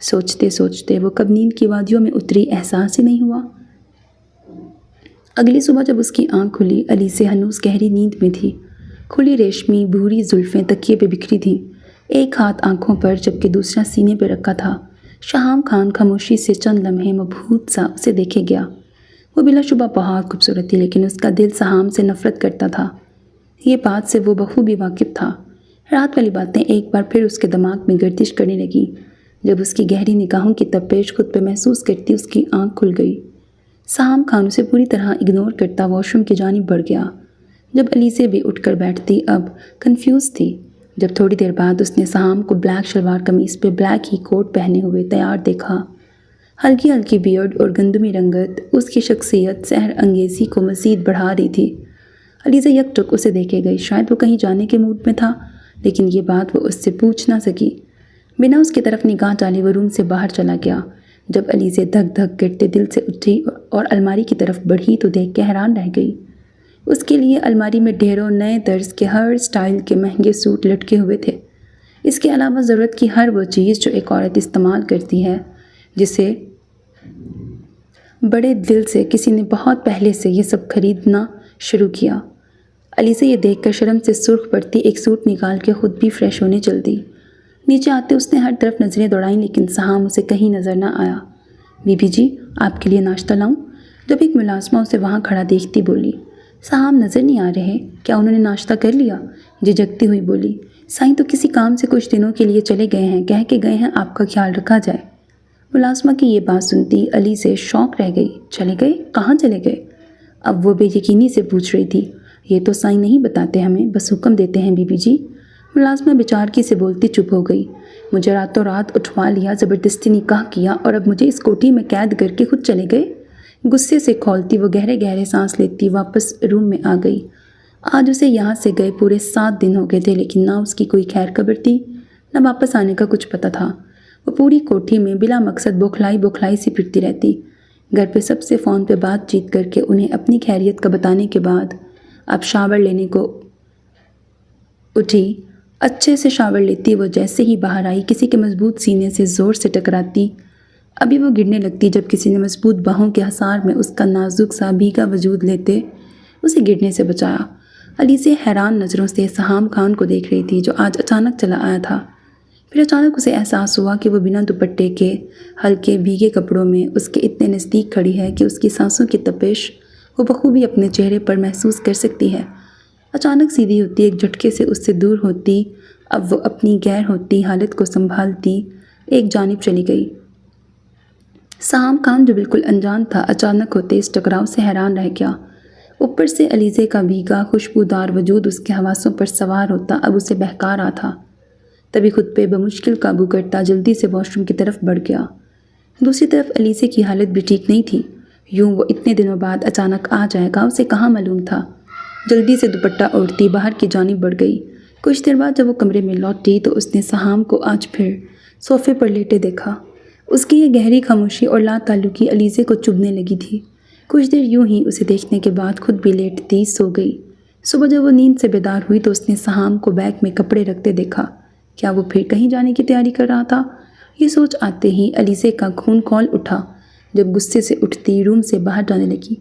سوچتے سوچتے وہ کب نیند کی وادیوں میں اتری احساس ہی نہیں ہوا۔ اگلی صبح جب اس کی آنکھ کھلی، علیزے ہنوز گہری نیند میں تھی۔ کھلی ریشمی بھوری زلفیں تکیے پہ بکھری تھیں، ایک ہاتھ آنکھوں پر جبکہ دوسرا سینے پہ رکھا تھا۔ سہام خان خاموشی سے چند لمحے مبہوت سا اسے دیکھے گیا۔ وہ بلا شبہ بہت خوبصورت تھی، لیکن اس کا دل سہام سے نفرت کرتا تھا۔ یہ بات سے وہ بخوبی واقف تھا۔ رات والی باتیں ایک بار پھر اس کے دماغ میں گردش کرنے لگیں۔ جب اس کی گہری نگاہوں کی تپش خود پہ محسوس کرتی اس کی آنکھ کھل گئی۔ سہام خان اسے پوری طرح اگنور کرتا واش روم کی جانب بڑھ گیا۔ جب علیزے بھی اٹھ کر بیٹھتی اب کنفیوز تھی۔ جب تھوڑی دیر بعد اس نے سہام کو بلیک شلوار قمیص پہ بلیک ہی کوٹ پہنے ہوئے تیار دیکھا۔ ہلکی ہلکی بیئرڈ اور گندمی رنگت اس کی شخصیت سحر انگیزی کو مزید بڑھا رہی تھی۔ علیزہ یک ٹک اسے دیکھے گئی، شاید وہ کہیں جانے کے موڈ میں تھا، لیکن یہ بات وہ اس سے پوچھ نہ سکی۔ بنا اس کی طرف نگاہ ڈالے وہ روم سے باہر چلا گیا۔ جب علیزہ دھک دھک کرتے دل سے اٹھی اور الماری کی طرف بڑھی تو دیکھ کے حیران رہ گئی۔ اس کے لیے الماری میں ڈھیروں نئے طرز کے ہر سٹائل کے مہنگے سوٹ لٹکے ہوئے تھے۔ اس کے علاوہ ضرورت کی ہر وہ چیز جو ایک عورت استعمال کرتی ہے، جسے بڑے دل سے کسی نے بہت پہلے سے یہ سب خریدنا شروع کیا۔ علیزہ یہ دیکھ کر شرم سے سرخ پڑتی ایک سوٹ نکال کے خود بھی فریش ہونے چل دی۔ نیچے آتے اس نے ہر طرف نظریں دوڑائیں لیکن سہام اسے کہیں نظر نہ آیا۔ بی بی جی، آپ کے لیے ناشتہ لاؤں؟ جب ایک ملازمہ اسے وہاں کھڑا دیکھتی بولی۔ سہام نظر نہیں آ رہے، کیا انہوں نے ناشتہ کر لیا؟ جھجکتی ہوئی بولی۔ سائیں تو کسی کام سے کچھ دنوں کے لیے چلے گئے ہیں، کہہ کے گئے ہیں آپ کا خیال رکھا جائے۔ ملازمہ کی یہ بات سنتی علی سے شوق رہ گئی۔ چلے گئے؟ کہاں چلے گئے؟ اب وہ بے یقینی سے پوچھ رہی تھی۔ یہ تو سائیں نہیں بتاتے ہمیں، بس حکم دیتے ہیں بی بی جی۔ ملازمہ بیچارگی سے بولتی چپ ہو گئی۔ مجھے راتوں رات اٹھوا لیا، زبردستی نکاح کیا اور اب مجھے اس کوٹھی میں قید کر کے خود چلے گئے۔ غصے سے کھولتی وہ گہرے گہرے سانس لیتی واپس روم میں آ گئی۔ آج اسے یہاں سے گئے پورے 7 دن ہو گئے تھے لیکن نہ اس کی کوئی خیر خبر تھی نہ واپس آنے کا کچھ پتہ تھا۔ وہ پوری کوٹھی میں بلا مقصد بوکھلائی سی پھرتی رہتی۔ گھر پہ سب سے فون پہ بات چیت کر کے انہیں اپنی خیریت کا بتانے کے بعد اب شاور لینے کو اٹھی۔ اچھے سے شاور لیتی وہ جیسے ہی باہر آئی کسی کے مضبوط سینے سے زور سے ٹکراتی۔ ابھی وہ گرنے لگتی جب کسی نے مضبوط باہوں کے حصار میں اس کا نازک سا بھیگا وجود لیتے اسے گرنے سے بچایا۔ علی سے حیران نظروں سے سہام خان کو دیکھ رہی تھی جو آج اچانک چلا آیا تھا۔ پھر اچانک اسے احساس ہوا کہ وہ بنا دوپٹے کے ہلکے بھیگے کپڑوں میں اس کے اتنے نزدیک کھڑی ہے کہ اس کی سانسوں کی تپش وہ بخوبی اپنے چہرے پر محسوس کر سکتی ہے۔ اچانک سیدھی ہوتی ایک جھٹکے سے اس سے دور ہوتی، اب وہ اپنی غیر ہوتی حالت کو سنبھالتی ایک جانب چلی گئی۔ سہام خان جو بالکل انجان تھا اچانک ہوتے اس ٹکراؤ سے حیران رہ گیا۔ اوپر سے علیزے کا بھیگا خوشبودار وجود اس کے حواسوں پر سوار ہوتا اب اسے بہکا رہا تھا۔ تبھی خود پہ بمشکل قابو کرتا جلدی سے واش روم کی طرف بڑھ گیا۔ دوسری طرف علیزے کی حالت بھی ٹھیک نہیں تھی۔ یوں وہ اتنے دنوں بعد اچانک آ جائے گا اسے کہاں معلوم تھا۔ جلدی سے دوپٹہ اوڑھتی باہر کی جانب بڑھ گئی۔ کچھ دیر بعد جب وہ کمرے میں لوٹی تو اس نے سہام کو آج پھر صوفے پر لیٹے دیکھا۔ اس کی یہ گہری خاموشی اور لا تعلقی علیزے کو چبھنے لگی تھی۔ کچھ دیر یوں ہی اسے دیکھنے کے بعد خود بھی لیٹتی سو گئی۔ صبح جب وہ نیند سے بیدار ہوئی تو اس نے سہام کو بیگ میں کپڑے رکھتے دیکھا۔ کیا وہ پھر کہیں جانے کی تیاری کر رہا تھا؟ یہ سوچ آتے ہی علیزے کا خون کھول اٹھا جب غصے سے اٹھتی روم سے باہر جانے لگی۔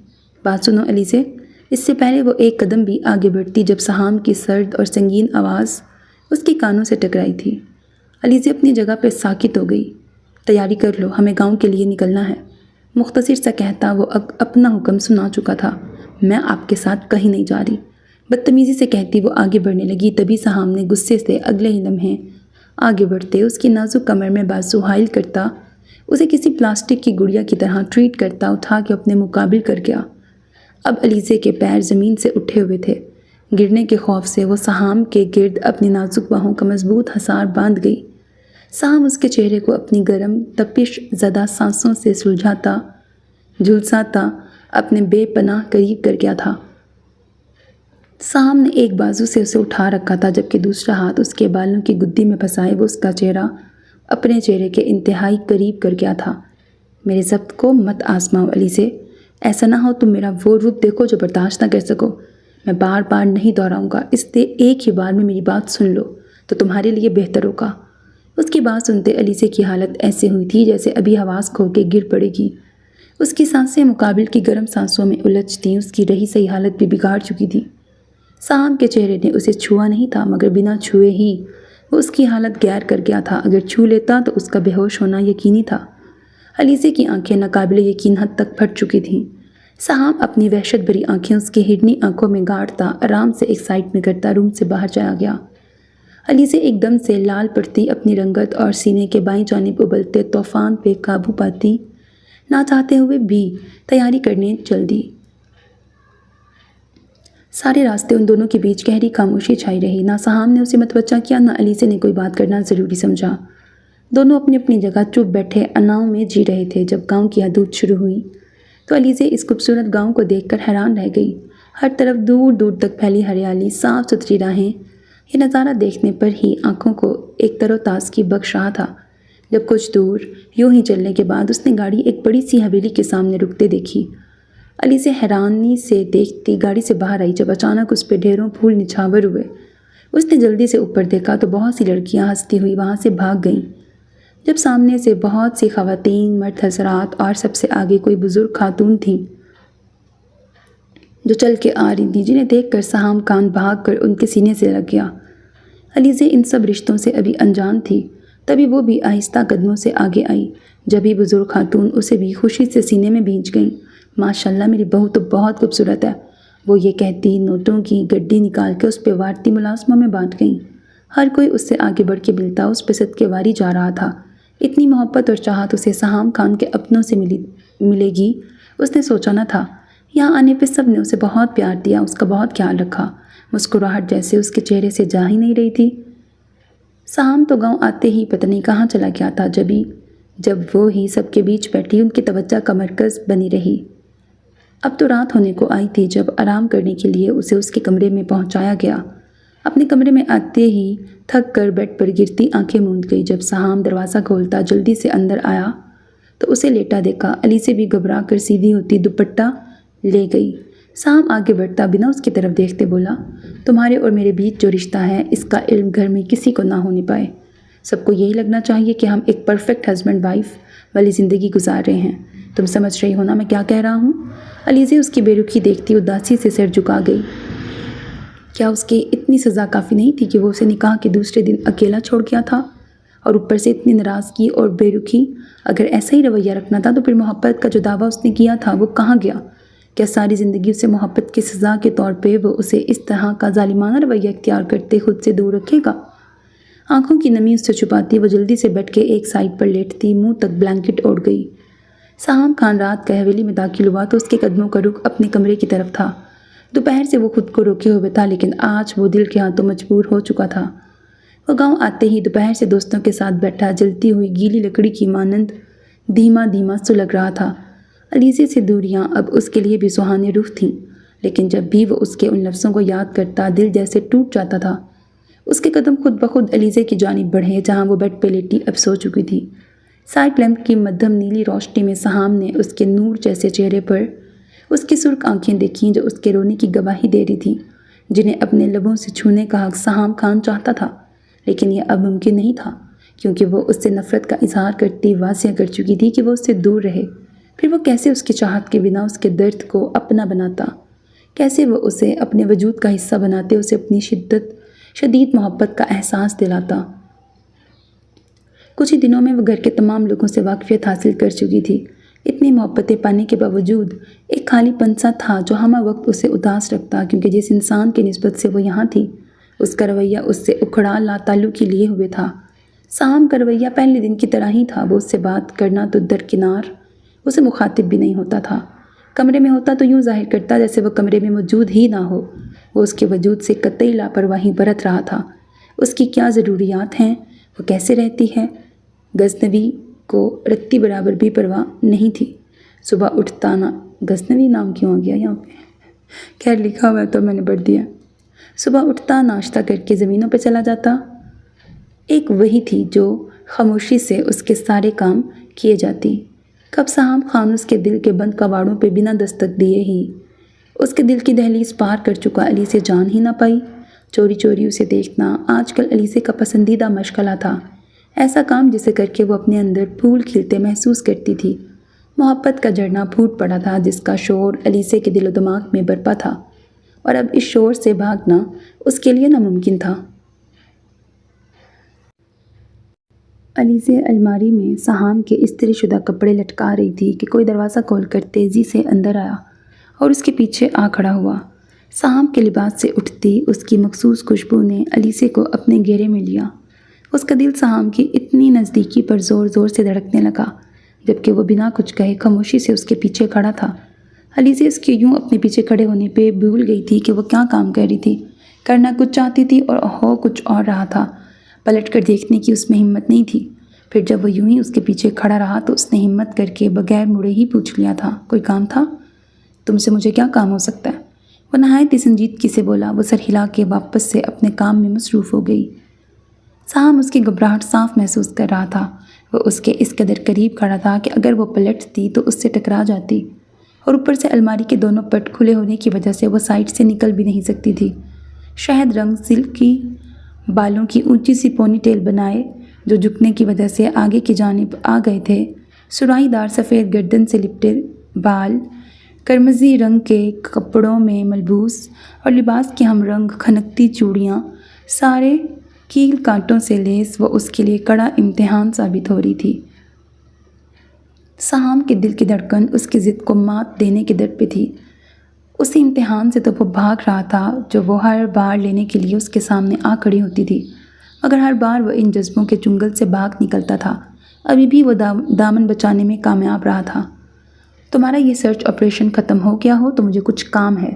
بات سنو علیزے۔ اس سے پہلے وہ ایک قدم بھی آگے بڑھتی جب سہام کی سرد اور سنگین آواز اس کے کانوں سے ٹکرائی تھی۔ علیزے اپنی جگہ پہ ساکت ہو گئی۔ تیاری کر لو، ہمیں گاؤں کے لیے نکلنا ہے۔ مختصر سا کہتا وہ اپنا حکم سنا چکا تھا۔ میں آپ کے ساتھ کہیں نہیں جا رہی، بدتمیزی سے کہتی وہ آگے بڑھنے لگی۔ تبھی سہام نے غصے سے اگلے ہی لمحے آگے بڑھتے اس کی نازک کمر میں بازو حائل کرتا اسے کسی پلاسٹک کی گڑیا کی طرح ٹریٹ کرتا اٹھا کے اپنے مقابل کر گیا۔ اب علیزے کے پیر زمین سے اٹھے ہوئے تھے۔ گرنے کے خوف سے وہ سہام کے گرد اپنی نازک باہوں کا مضبوط حصار باندھ گئی۔ سہام اس کے چہرے کو اپنی گرم تپش زدہ سانسوں سے سلجھاتا جھلساتا اپنے بے پناہ قریب کر گیا تھا۔ سہام نے ایک بازو سے اسے اٹھا رکھا تھا جبکہ دوسرا ہاتھ اس کے بالوں کی گدی میں پھنسائے وہ اس کا چہرہ اپنے چہرے کے انتہائی قریب کر گیا تھا۔ میرے ضبط کو مت آزماؤ علیزے، ایسا نہ ہو تم میرا وہ روپ دیکھو جو برداشت نہ کر سکو۔ میں بار بار نہیں دہراؤں گا، اس لیے ایک ہی بار میں میری بات سن لو تو تمہارے لیے بہتر ہوگا۔ اس کی بات سنتے علیزے کی حالت ایسے ہوئی تھی جیسے ابھی حواس کھو کے گر پڑے گی۔ اس کی سانسیں مقابل کی گرم سانسوں میں الجھتیں، اس کی رہی سہی حالت بھی بگاڑ چکی تھی۔ سہام کے چہرے نے اسے چھوا نہیں تھا مگر بنا چھوئے ہی وہ اس کی حالت گیر کر گیا تھا۔ اگر چھو لیتا تو اس کا بے ہوش ہونا یقینی تھا۔ علیزے کی آنکھیں ناقابل یقین حد تک پھٹ چکی تھیں۔ سہام اپنی وحشت بھری آنکھیں اس کی ہرنی آنکھوں میں گاڑتا آرام سے ایک سائڈ میں کرتا روم سے باہر چلا گیا۔ علیزے ایک دم سے لال پڑتی اپنی رنگت اور سینے کے بائیں جانب ابلتے طوفان پہ قابو پاتی نہ چاہتے ہوئے بھی تیاری کرنے چل دی۔ سارے راستے ان دونوں کے بیچ گہری خاموشی چھائی رہی۔ نہ سہام نے اسے متوجہ کیا نہ علیزے نے کوئی بات کرنا ضروری سمجھا۔ دونوں اپنی اپنی جگہ چپ بیٹھے اناؤں میں جی رہے تھے۔ جب گاؤں کی حدود شروع ہوئی تو علیزے اس خوبصورت گاؤں کو دیکھ کر حیران رہ گئی۔ ہر طرف دور دور تک پھیلی ہریالی، صاف ستھری راہیں، یہ نظارہ دیکھنے پر ہی آنکھوں کو ایک تر و تازگی بخش رہا تھا۔ جب کچھ دور یوں ہی چلنے کے بعد اس نے گاڑی ایک بڑی سی حویلی کے سامنے رکتے دیکھی۔ علیزے حیرانی سے دیکھتی گاڑی سے باہر آئی جب اچانک اس پہ ڈھیروں پھول نچھاور ہوئے۔ اس نے جلدی سے اوپر دیکھا تو بہت سی لڑکیاں ہنستی ہوئی وہاں سے بھاگ گئیں۔ جب سامنے سے بہت سی خواتین، مرد حضرات اور سب سے آگے کوئی بزرگ خاتون تھیں جو چل کے آ رہی تھیں، جنہیں دیکھ کر سہام خان بھاگ کر ان کے سینے سے لگ گیا۔ علیزے ان سب رشتوں سے ابھی انجان تھی، تبھی وہ بھی آہستہ قدموں سے آگے آئی۔ جبھی بزرگ خاتون اسے بھی خوشی سے سینے میں بھینچ گئیں۔ ماشاءاللہ میری بہو تو بہت خوبصورت ہے، وہ یہ کہتی نوٹوں کی گڈی نکال کے اس پہ وارتی ملازموں میں بانٹ گئیں۔ ہر کوئی اس سے آگے بڑھ کے ملتا اس پہ صدقے واری جا رہا تھا۔ اتنی محبت اور چاہت اسے سہام خان کے اپنوں سے ملے گی اس نے سوچا نہ تھا۔ یہاں آنے پہ سب نے اسے بہت پیار دیا، اس کا بہت خیال رکھا۔ مسکراہٹ جیسے اس کے چہرے سے جا ہی نہیں رہی تھی۔ سہام تو گاؤں آتے ہی پتہ نہیں کہاں چلا گیا تھا، جب وہ ہی سب کے بیچ بیٹھی ان کی توجہ کا مرکز بنی رہی۔ اب تو رات ہونے کو آئی تھی جب آرام کرنے کے لیے اسے اس کے کمرے میں پہنچایا گیا۔ اپنے کمرے میں آتے ہی تھک کر بیڈ پر گرتی آنکھیں موند گئی۔ جب سہام دروازہ کھولتا جلدی سے اندر آیا تو اسے لیٹا دیکھا۔ علی سے بھی گھبرا کر سیدھی ہوتی دوپٹہ لے گئی۔ سہام آگے بڑھتا بنا اس کی طرف دیکھتے بولا، تمہارے اور میرے بیچ جو رشتہ ہے اس کا علم گھر میں کسی کو نہ ہونے پائے۔ سب کو یہی لگنا چاہیے کہ ہم ایک پرفیکٹ ہسبینڈ وائف والی زندگی گزار رہے ہیں۔ تم سمجھ رہی ہو نا میں کیا کہہ رہا ہوں؟ علیزے اس کی بے رخی دیکھتی اداسی سے سر جھکا گئی۔ کیا اس کی اتنی سزا کافی نہیں تھی کہ وہ اسے نکاح کے دوسرے دن اکیلا چھوڑ گیا تھا؟ اور اوپر سے اتنی ناراضگی اور بے رخی۔ اگر ایسا ہی رویہ رکھنا تھا تو پھر محبت کا جو دعویٰ اس نے کیا تھا وہ کہاں گیا؟ کیا ساری زندگی اسے محبت کی سزا کے طور پہ وہ اسے اس طرح کا ظالمانہ رویہ اختیار کرتے خود سے دور رکھے گا؟ آنکھوں کی نمی اس سے چھپاتی وہ جلدی سے بیٹھ کے ایک سائڈ پر لیٹتی منہ تک بلینکٹ اوڑھ گئی۔ سہام خان رات کا حویلی میں داخل ہوا تو اس کے قدموں کا رخ اپنے کمرے کی طرف تھا۔ دوپہر سے وہ خود کو روکے ہوئے تھا لیکن آج وہ دل کے ہاتھوں مجبور ہو چکا تھا۔ وہ گاؤں آتے ہی دوپہر سے دوستوں کے ساتھ بیٹھا جلتی ہوئی گیلی لکڑی کی مانند دھیما دھیما سلگ رہا تھا۔ علیزے سے دوریاں اب اس کے لیے بھی سہانے روح تھیں، لیکن جب بھی وہ اس کے ان لفظوں کو یاد کرتا دل جیسے ٹوٹ جاتا تھا۔ اس کے قدم خود بخود علیزے کی جانب بڑھے جہاں وہ بیڈ پہ لیٹی اب سو چکی تھی۔ سائڈ لیمپ کی مدھم نیلی روشنی میں سہام نے اس کے نور جیسے چہرے پر اس کی سرخ آنکھیں دیکھیں جو اس کے رونے کی گواہی دے رہی تھیں، جنہیں اپنے لبوں سے چھونے کا حق سہام خان چاہتا تھا، لیکن یہ اب ممکن نہیں تھا کیونکہ وہ اس سے نفرت کا اظہار کرتی واضح کر چکی تھی کہ وہ اس سے دور رہے۔ پھر وہ کیسے اس کی چاہت کے بنا اس کے درد کو اپنا بناتا؟ کیسے وہ اسے اپنے وجود کا حصہ بناتے اسے اپنی شدید محبت کا احساس دلاتا؟ کچھ ہی دنوں میں وہ گھر کے تمام لوگوں سے واقفیت حاصل کر چکی تھی۔ اتنی محبتیں پانے کے باوجود ایک خالی پن سا تھا جو ہمہ وقت اسے اداس رکھتا کیونکہ جس انسان کی نسبت سے وہ یہاں تھی اس کا رویہ اس سے اکھڑا لا تعلقی لیے ہوئے تھا۔ سہام کا رویہ پہلے دن کی طرح ہی تھا۔ وہ اس سے بات کرنا تو درکنار، اسے مخاطب بھی نہیں ہوتا تھا۔ کمرے میں ہوتا تو یوں ظاہر کرتا جیسے وہ کمرے میں موجود ہی نہ ہو۔ وہ اس کے وجود سے قطعی لاپرواہی برت رہا تھا۔ اس کی کیا ضروریات ہیں، وہ کیسے رہتی ہے، غزنوی کو رتی برابر بھی پرواہ نہیں تھی۔ صبح اٹھتا نا غزنوی نام کیوں آ گیا یہاں پہ، خیر لکھا ہوا ہے تو میں نے پڑھ دیا۔ صبح اٹھتا ناشتہ کر کے زمینوں پہ چلا جاتا۔ ایک وہی تھی جو خاموشی سے اس کے سارے کام کیے جاتی۔ کب سہام خان اس کے دل کے بند کواڑوں پہ بنا دستک دیے ہی اس کے دل کی دہلیز پار کر چکا علی سے جان ہی نہ پائی۔ چوری چوری اسے دیکھنا آج کل علیزے کا پسندیدہ مشغلہ تھا، ایسا کام جسے کر کے وہ اپنے اندر پھول کھلتے محسوس کرتی تھی۔ محبت کا جھرنا پھوٹ پڑا تھا جس کا شور علیزے کے دل و دماغ میں برپا تھا، اور اب اس شور سے بھاگنا اس کے لیے ناممکن تھا۔ علیزے الماری میں سہام کے استری شدہ کپڑے لٹکا رہی تھی کہ کوئی دروازہ کھول کر تیزی سے اندر آیا اور اس کے پیچھے آ کھڑا ہوا۔ سہام کے لباس سے اٹھتی اس کی مخصوص خوشبو نے علیزے کو اپنے گھیرے میں لیا۔ اس کا دل سہام کی اتنی نزدیکی پر زور زور سے دھڑکنے لگا جبکہ وہ بنا کچھ کہے خاموشی سے اس کے پیچھے کھڑا تھا۔ علیزے اس کے یوں اپنے پیچھے کھڑے ہونے پہ بھول گئی تھی کہ وہ کیا کام کر رہی تھی۔ کرنا کچھ چاہتی تھی اور ہو کچھ اور رہا تھا۔ پلٹ کر دیکھنے کی اس میں ہمت نہیں تھی۔ پھر جب وہ یوں ہی اس کے پیچھے کھڑا رہا تو اس نے ہمت کر کے بغیر مڑے ہی پوچھ لیا تھا، کوئی کام تھا؟ تم سے مجھے کیا کام ہو سکتا ہے؟ وہ نہایت ہی سنجیدگی سے بولا۔ وہ سر ہلا کے واپس سے اپنے کام میں مصروف ہو گئی۔ سہام اس کی گھبراہٹ صاف محسوس کر رہا تھا۔ وہ اس کے اس قدر قریب کھڑا تھا کہ اگر وہ پلٹتی تو اس سے ٹکرا جاتی، اور اوپر سے الماری کے دونوں پٹ کھلے ہونے کی وجہ سے وہ سائڈ سے نکل بھی نہیں سکتی تھی۔ شہد رنگ سلک کی بالوں کی اونچی سی پونی ٹیل بنائے جو جھکنے کی وجہ سے آگے کی جانب آ گئے تھے، سرائی دار سفید گردن سے لپٹے بال، کرمزی رنگ کے کپڑوں میں ملبوس اور لباس کے ہم رنگ کھنکتی چوڑیاں، سارے کیل کانٹوں سے لیس وہ اس کے لیے کڑا امتحان ثابت ہو رہی تھی۔ سہام کے دل کی دھڑکن اس کی ضد کو مات دینے کے در پہ تھی۔ اسی امتحان سے تو وہ بھاگ رہا تھا جو وہ ہر بار لینے کے لیے اس کے سامنے آ کھڑی ہوتی تھی، مگر ہر بار وہ ان جذبوں کے چنگل سے بھاگ نکلتا تھا۔ ابھی بھی وہ دامن بچانے میں کامیاب رہا تھا۔ تمہارا یہ سرچ آپریشن ختم ہو گیا ہو تو مجھے کچھ کام ہے۔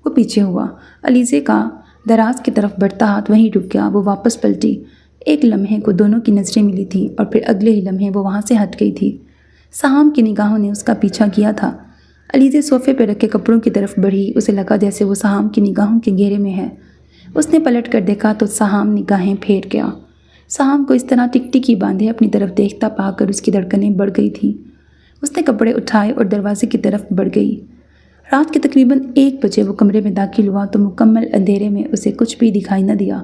وہ پیچھے ہوا۔ علیزے کا دراز کی طرف بڑھتا ہاتھ وہیں رک گیا۔ وہ واپس پلٹی۔ ایک لمحے کو دونوں کی نظریں ملی تھیں اور پھر اگلے ہی لمحے وہ وہاں سے ہٹ گئی تھی۔ سہام کی نگاہوں نے اس کا پیچھا کیا تھا۔ علیزے صوفے پہ رکھے کپڑوں کی طرف بڑھی۔ اسے لگا جیسے وہ سہام کی نگاہوں کے گھیرے میں ہے۔ اس نے پلٹ کر دیکھا تو سہام نگاہیں پھیر گیا۔ سہام کو اس طرح ٹکٹکی باندھے اپنی طرف دیکھتا پا کر اس کی دھڑکنیں بڑھ گئی تھیں۔ اس نے کپڑے اٹھائے اور دروازے کی طرف بڑھ گئی۔ رات کے تقریباً 1 بجے وہ کمرے میں داخل ہوا تو مکمل اندھیرے میں اسے کچھ بھی دکھائی نہ دیا۔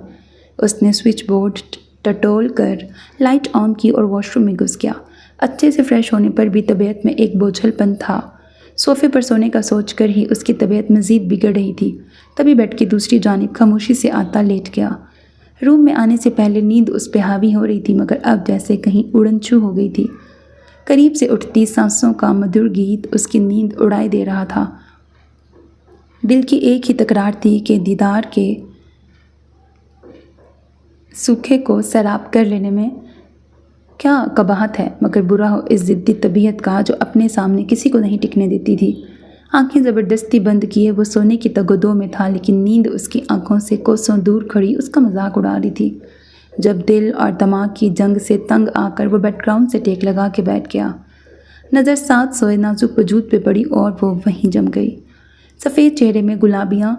اس نے سوئچ بورڈ ٹٹول کر لائٹ آن کی اور واش روم میں گھس گیا۔ اچھے سے فریش ہونے پر بھی طبیعت میں ایک بوجھل پن تھا۔ صوفے پر سونے کا سوچ کر ہی اس کی طبیعت مزید بگڑ رہی تھی۔ تبھی بیڈ کی دوسری جانب خاموشی سے آتا لیٹ گیا۔ روم میں آنے سے پہلے نیند اس پہ حاوی ہو رہی تھی، مگر اب جیسے کہیں اڑن چھو ہو گئی تھی۔ قریب سے اٹھتی سانسوں کا مدھر گیت اس کی نیند اڑائے دے رہا تھا۔ دل کی ایک ہی تکرار تھی کہ دیدار کے سوکھے کو سیراب کر لینے میں کیا قباحت ہے، مگر برا ہو اس ضدی طبیعت کا جو اپنے سامنے کسی کو نہیں ٹکنے دیتی تھی۔ آنکھیں زبردستی بند کیے وہ سونے کی تگ و دو میں تھا، لیکن نیند اس کی آنکھوں سے کوسوں دور کھڑی اس کا مذاق اڑا رہی تھی۔ جب دل اور دماغ کی جنگ سے تنگ آ کر وہ بیڈ گراؤنڈ سے ٹیک لگا کے بیٹھ گیا، نظر ساتھ سوئے نازک وجود پہ پڑی اور وہ وہیں جم گئی۔ سفید چہرے میں گلابیاں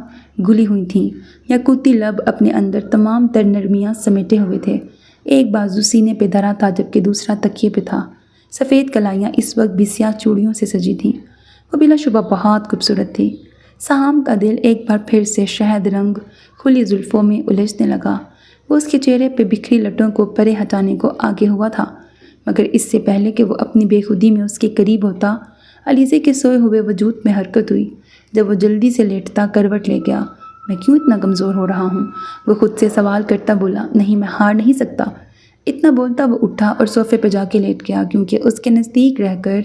گلی ہوئی تھیں، یاقوتی لب اپنے اندر تمام تر نرمیاں سمیٹے ہوئے تھے۔ ایک بازو سینے پہ دھرا تھا جبکہ دوسرا تکیے پہ تھا۔ سفید کلائیاں اس وقت بھی سیاہ چوڑیوں سے سجی تھیں۔ وہ بلا شبہ بہت خوبصورت تھی۔ سہام کا دل ایک بار پھر سے شہد رنگ کھلی زلفوں میں الجھنے لگا۔ وہ اس کے چہرے پہ بکھری لٹوں کو پرے ہٹانے کو آگے ہوا تھا، مگر اس سے پہلے کہ وہ اپنی بے خودی میں اس کے قریب ہوتا، علیزے کے سوئے ہوئے وجود میں حرکت ہوئی۔ جب وہ جلدی سے لیٹتا کروٹ لے گیا۔ میں کیوں اتنا کمزور ہو رہا ہوں؟ وہ خود سے سوال کرتا بولا۔ نہیں، میں ہار نہیں سکتا۔ اتنا بولتا وہ اٹھا اور صوفے پہ جا کے لیٹ گیا، کیونکہ اس کے نزدیک رہ کر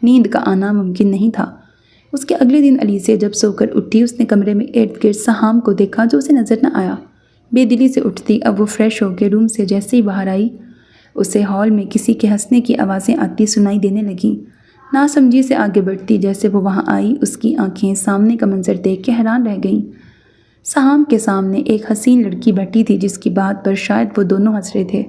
نیند کا آنا ممکن نہیں تھا۔ اس کے اگلے دن علیزے جب سو کر اٹھی، اس نے کمرے میں ارد گرد سہام کو دیکھا جو اسے نظر نہ آیا۔ بے دلی سے اٹھتی اب وہ فریش ہو کے روم سے جیسے ہی باہر آئی، اسے ہال میں کسی کے ہنسنے کی آوازیں آتی سنائی دینے لگیں۔ ناسمجھی سے آگے بڑھتی جیسے وہ وہاں آئی، اس کی آنکھیں سامنے کا منظر دیکھ کے حیران رہ گئیں۔ سہام کے سامنے ایک حسین لڑکی بیٹھی تھی جس کی بات پر شاید وہ دونوں ہنس رہے تھے۔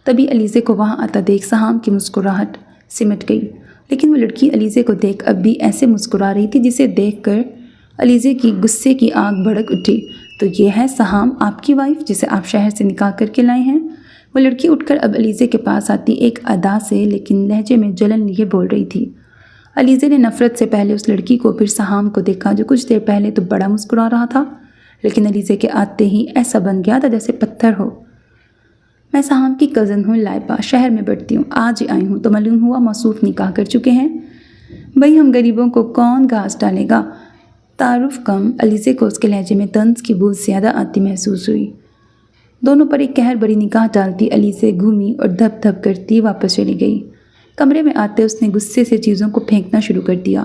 تبھی علیزے کو وہاں آتا دیکھ سہام کی مسکراہٹ سمٹ گئی، لیکن وہ لڑکی علیزے کو دیکھ اب بھی ایسے مسکرا رہی تھی جسے دیکھ کر علیزے کی غصے کی آگ بھڑک اٹھی۔ تو یہ ہے سہام، آپ کی وائف جسے آپ شہر سے نکاح کر کے لائے ہیں؟ وہ لڑکی اٹھ کر اب علیزے کے پاس آتی ایک ادا سے لیکن لہجے میں جلن لیے بول رہی تھی۔ علیزے نے نفرت سے پہلے اس لڑکی کو پھر سہام کو دیکھا جو کچھ دیر پہلے تو بڑا مسکرا رہا تھا، لیکن علیزے کے آتے ہی ایسا بن گیا تھا جیسے پتھر ہو۔ میں سہام کی کزن ہوں لائبہ، شہر میں پڑھتی ہوں، آج ہی آئی ہوں تو معلوم ہوا موصوف نکاح کر چکے ہیں۔ بھئی ہم غریبوں کو کون گھاس ڈالے گا؟ تعارف کم، علیزے کو اس کے لہجے میں طنز کی بو زیادہ آتی محسوس ہوئی۔ دونوں پر ایک قہر بری نگاہ ڈالتی علیزے گھومی اور دھپ دھپ کرتی واپس چلی گئی۔ کمرے میں آتے اس نے غصے سے چیزوں کو پھینکنا شروع کر دیا۔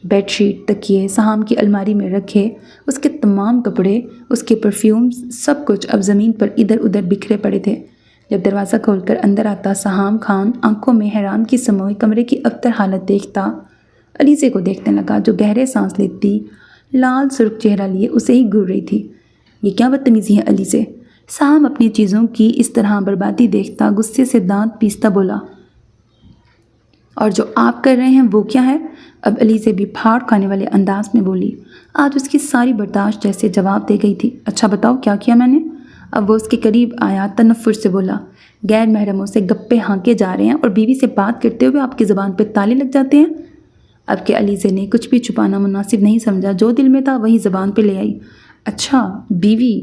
بیڈ شیٹ، تکیے، سہام کی الماری میں رکھے اس کے تمام کپڑے، اس کے پرفیومز، سب کچھ اب زمین پر ادھر ادھر بکھرے پڑے تھے۔ جب دروازہ کھول کر اندر آتا سہام خان آنکھوں میں حیران کی سموئے کمرے کی ابتر حالت دیکھتا علیزے کو دیکھنے لگا جو گہرے سانس لیتی لال سرخ چہرہ لیے اسے ہی گھور رہی تھی۔ یہ کیا بدتمیزی ہے علیزے؟ سہام اپنی چیزوں کی اس طرح بربادی دیکھتا غصے سے دانت پیستا بولا۔ اور جو آپ کر رہے ہیں وہ کیا ہے؟ اب علیزے بھی پھاڑ کھانے والے انداز میں بولی۔ آج اس کی ساری برداشت جیسے جواب دے گئی تھی۔ اچھا بتاؤ کیا کیا میں نے؟ اب وہ اس کے قریب آیا، تنفر سے بولا۔ غیر محرموں سے گپے ہانکے جا رہے ہیں اور بیوی سے بات کرتے ہوئے آپ کی زبان پہ تالے لگ جاتے ہیں؟ اب کہ علیزے نے کچھ بھی چھپانا مناسب نہیں سمجھا، جو دل میں تھا وہی زبان پہ لے آئی۔ اچھا بیوی؟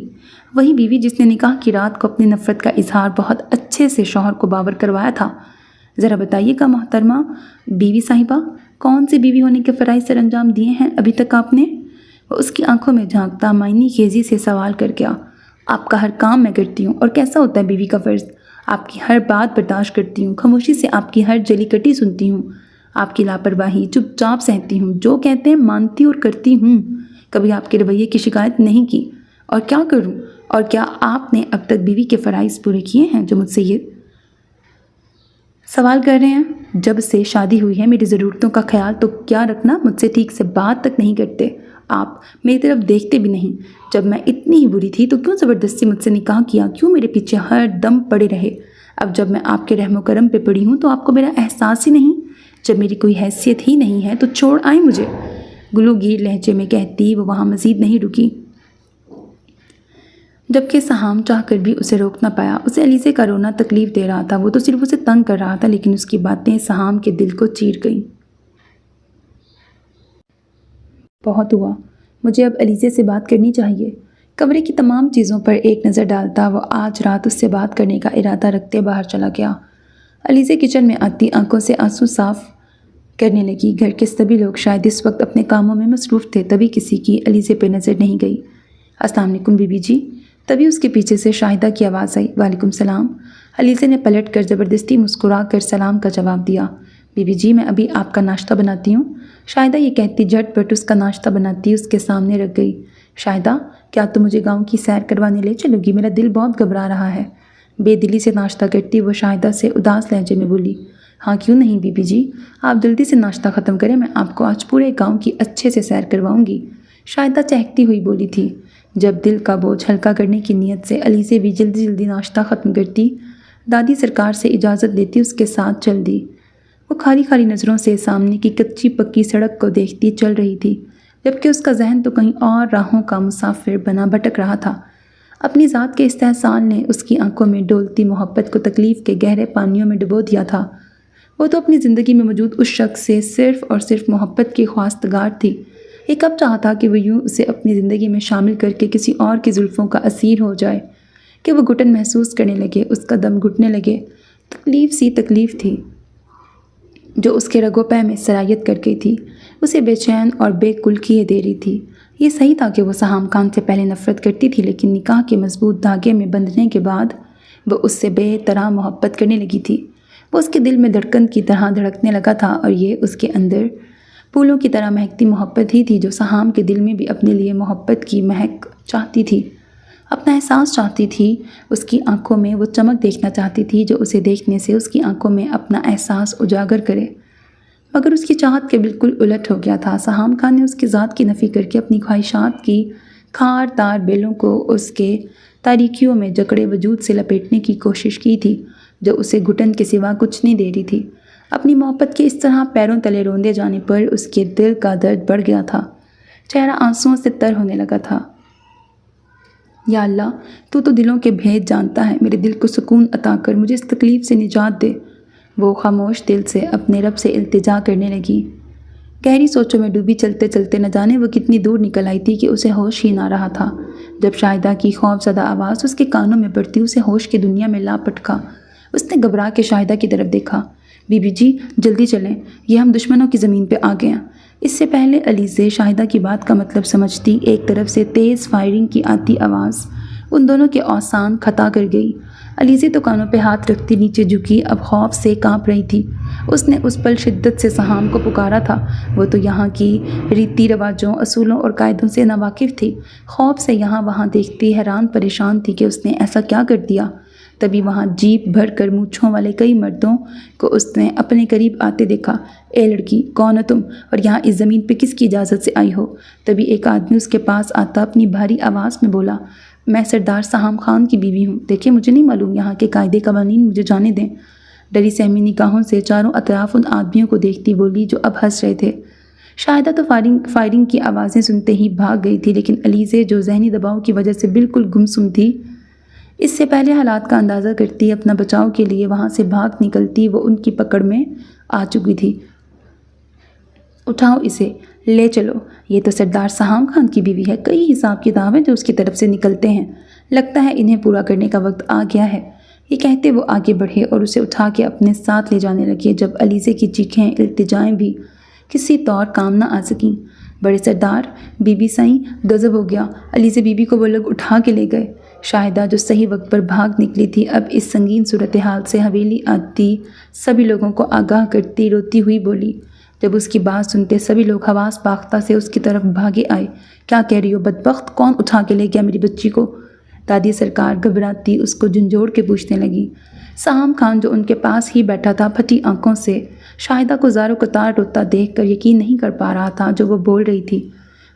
وہی بیوی جس نے نکاح کی رات کو اپنی نفرت کا اظہار بہت اچھے سے شوہر کو باور کروایا تھا۔ ذرا بتائیے گا محترمہ بیوی صاحبہ، کون سی بیوی ہونے کے فرائض سر انجام دیے ہیں ابھی تک آپ نے؟ وہ اس کی آنکھوں میں جھانکتا معنی خیزی سے سوال کر گیا۔ آپ کا ہر کام میں کرتی ہوں، اور کیسا ہوتا ہے بیوی کا فرض؟ آپ کی ہر بات برداشت کرتی ہوں، خاموشی سے آپ کی ہر جلی کٹی سنتی ہوں، آپ کی لاپرواہی چپ چاپ سہتی ہوں، جو کہتے ہیں مانتی اور کرتی ہوں، کبھی آپ کے رویے کی شکایت نہیں کی۔ اور کیا کروں؟ اور کیا آپ نے اب تک بیوی کے فرائض پورے کیے ہیں جو مجھ سے یہ سوال کر رہے ہیں؟ جب سے شادی ہوئی ہے میری ضرورتوں کا خیال تو کیا رکھنا، مجھ سے ٹھیک سے بات تک نہیں کرتے، آپ میری طرف دیکھتے بھی نہیں۔ جب میں اتنی ہی بری تھی تو کیوں زبردستی مجھ سے نکاح کیا؟ کیوں میرے پیچھے ہر دم پڑے رہے؟ اب جب میں آپ کے رحم و کرم پہ پڑی ہوں تو آپ کو میرا احساس ہی نہیں؟ جب میری کوئی حیثیت ہی نہیں ہے تو چھوڑ آئیں مجھے، گلوگیر لہجے میں کہتی وہ وہاں مزید نہیں رکی، جبکہ سہام چاہ کر بھی اسے روک نہ پایا۔ اسے علیزے کا رونا تکلیف دے رہا تھا، وہ تو صرف اسے تنگ کر رہا تھا، لیکن اس کی باتیں سہام کے دل کو چیر گئیں۔ بہت ہوا، مجھے اب علیزے سے بات کرنی چاہیے۔ کمرے کی تمام چیزوں پر ایک نظر ڈالتا وہ آج رات اس سے بات کرنے کا ارادہ رکھتے باہر چلا گیا۔ علیزے کچن میں آتی آنکھوں سے آنسو صاف کرنے لگی۔ گھر کے سبھی لوگ شاید اس وقت اپنے کاموں میں مصروف تھے، تبھی کسی کی علیزے پہ نظر نہیں گئی۔ السلام علیکم بی بی جی۔ تبھی اس کے پیچھے سے شاہدہ کی آواز آئی۔ وعلیکم السلام۔ علیزے نے پلٹ کر زبردستی مسکرا کر سلام کا جواب دیا۔ بی بی جی میں ابھی آپ کا ناشتہ بناتی ہوں۔ شاہدہ یہ کہتی جھٹ پٹ اس کا ناشتہ بناتی اس کے سامنے رکھ گئی۔ شاہدہ کیا تم مجھے گاؤں کی سیر کروانے لے چلو گی؟ میرا دل بہت گھبرا رہا ہے۔ بے دلی سے ناشتہ کرتی وہ شاہدہ سے اداس لہجے میں بولی۔ ہاں کیوں نہیں بی بی جی، آپ جلدی سے ناشتہ ختم کریں، میں آپ کو آج پورے گاؤں کی اچھے سے سیر کرواؤں گی، شاہدہ چہکتی ہوئی بولی تھی۔ جب دل کا بوجھ ہلکا کرنے کی نیت سے علیزے بھی جلدی جلدی ناشتہ ختم کرتی، دادی سرکار سے اجازت لیتی اس کے ساتھ چل دی۔ وہ کھاری کھاری نظروں سے سامنے کی کچی پکی سڑک کو دیکھتی چل رہی تھی، جبکہ اس کا ذہن تو کہیں اور راہوں کا مسافر بنا بھٹک رہا تھا۔ اپنی ذات کے استحصال نے اس کی آنکھوں میں ڈولتی محبت کو تکلیف کے گہرے پانیوں میں ڈبو دیا تھا۔ وہ تو اپنی زندگی میں موجود اس شخص سے صرف اور صرف محبت کی خواستگار تھی۔ یہ کب چاہتا کہ وہ یوں اسے اپنی زندگی میں شامل کر کے کسی اور کی زلفوں کا اسیر ہو جائے، کہ وہ گھٹن محسوس کرنے لگے، اس کا دم گھٹنے لگے۔ تکلیف تھی جو اس کے رگو پے میں سرایت کر گئی تھی، اسے بے چین اور بے کل کیے دے رہی تھی۔ یہ صحیح تھا کہ وہ سہام خان سے پہلے نفرت کرتی تھی، لیکن نکاح کے مضبوط دھاگے میں بندھنے کے بعد وہ اس سے بے طرح محبت کرنے لگی تھی۔ وہ اس کے دل میں دھڑکن کی طرح دھڑکنے لگا تھا، اور یہ اس کے اندر پھولوں کی طرح مہکتی محبت ہی تھی جو سہام کے دل میں بھی اپنے لیے محبت کی مہک چاہتی تھی، اپنا احساس چاہتی تھی۔ اس کی آنکھوں میں وہ چمک دیکھنا چاہتی تھی جو اسے دیکھنے سے اس کی آنکھوں میں اپنا احساس اجاگر کرے، مگر اس کی چاہت کے بالکل الٹ ہو گیا تھا۔ سہام خان نے اس کی ذات کی نفی کر کے اپنی خواہشات کی خار تار بیلوں کو اس کے تاریکیوں میں جکڑے وجود سے لپیٹنے کی کوشش کی تھی، جو اسے گھٹن کے سوا کچھ نہیں دے رہی تھی۔ اپنی محبت کے اس طرح پیروں تلے روندے جانے پر اس کے دل کا درد بڑھ گیا تھا، چہرہ آنسوؤں سے تر ہونے لگا تھا۔ یا اللہ، تو دلوں کے بھید جانتا ہے، میرے دل کو سکون عطا کر، مجھے اس تکلیف سے نجات دے۔ وہ خاموش دل سے اپنے رب سے التجا کرنے لگی۔ گہری سوچوں میں ڈوبی چلتے چلتے نہ جانے وہ کتنی دور نکل آئی تھی کہ اسے ہوش ہی نہ رہا تھا۔ جب شاہدہ کی خوف زدہ آواز اس کے کانوں میں پڑتی اسے ہوش کی دنیا میں لا پٹکا۔ اس نے گھبرا کے شاہدہ کی طرف دیکھا۔ بی بی جی جلدی چلیں، یہ ہم دشمنوں کی زمین پہ آ گئے ہیں۔ اس سے پہلے علیزے شاہدہ کی بات کا مطلب سمجھتی، ایک طرف سے تیز فائرنگ کی آتی آواز ان دونوں کے اوسان کھتا کر گئی۔ علیزے تو کانوں پہ ہاتھ رکھتی نیچے جھکی، اب خوف سے کانپ رہی تھی۔ اس نے اس پل شدت سے سہام کو پکارا تھا، وہ تو یہاں کی ریتی رواجوں، اصولوں اور قاعدوں سے ناواقف تھی۔ خوف سے یہاں وہاں دیکھتی حیران پریشان تھی کہ اس نے ایسا کیا کر دیا۔ تبھی وہاں جیپ بھر کر مونچھوں والے کئی مردوں کو اس نے اپنے قریب آتے دیکھا۔ اے لڑکی، کون ہو تم، اور یہاں اس زمین پہ کس کی اجازت سے آئی ہو؟ تبھی ایک آدمی اس کے پاس آتا اپنی بھاری آواز میں بولا، میں سردار سہام خان کی بیوی ہوں، دیکھیں مجھے نہیں معلوم یہاں کے قاعدے قوانین، مجھے جانے دیں۔ ڈری سہمی نگاہوں سے چاروں اطراف ان آدمیوں کو دیکھتی بولی جو اب ہنس رہے تھے۔ شاہدہ تو فائرنگ کی آوازیں سنتے ہی بھاگ گئی تھی، لیکن علیزے جو ذہنی دباؤ کی وجہ سے بالکل گمسم تھی، اس سے پہلے حالات کا اندازہ کرتی اپنا بچاؤ کے لیے وہاں سے بھاگ نکلتی وہ ان کی پکڑ میں آ چکی تھی۔ اٹھاؤ اسے، لے چلو، یہ تو سردار سہام خان کی بیوی ہے، کئی حساب کتاب ہیں جو اس کی طرف سے نکلتے ہیں، لگتا ہے انہیں پورا کرنے کا وقت آ گیا ہے۔ یہ کہتے وہ آگے بڑھے اور اسے اٹھا کے اپنے ساتھ لے جانے لگے، جب علیزے کی چیخیں التجائیں بھی کسی طور کام نہ آ سکیں۔ بڑے سردار، بی بی سائیں، غضب ہو گیا، علیزے بی بی کو وہ لوگ اٹھا کے لے گئے۔ شاہدہ جو صحیح وقت پر بھاگ نکلی تھی اب اس سنگین صورتحال سے حویلی آتی سبھی لوگوں کو آگاہ کرتی روتی ہوئی بولی۔ جب اس کی بات سنتے سبھی لوگ حواس باختہ سے اس کی طرف بھاگے آئے۔ کیا کہہ رہی ہو بدبخت، کون اٹھا کے لے گیا میری بچی کو؟ دادی سرکار گھبراتی اس کو جھنجھوڑ کے پوچھنے لگی۔ سہام خان جو ان کے پاس ہی بیٹھا تھا پھٹی آنکھوں سے شاہدہ کو زارو قطار روتا دیکھ کر یقین نہیں کر پا رہا تھا جو وہ بول رہی تھی۔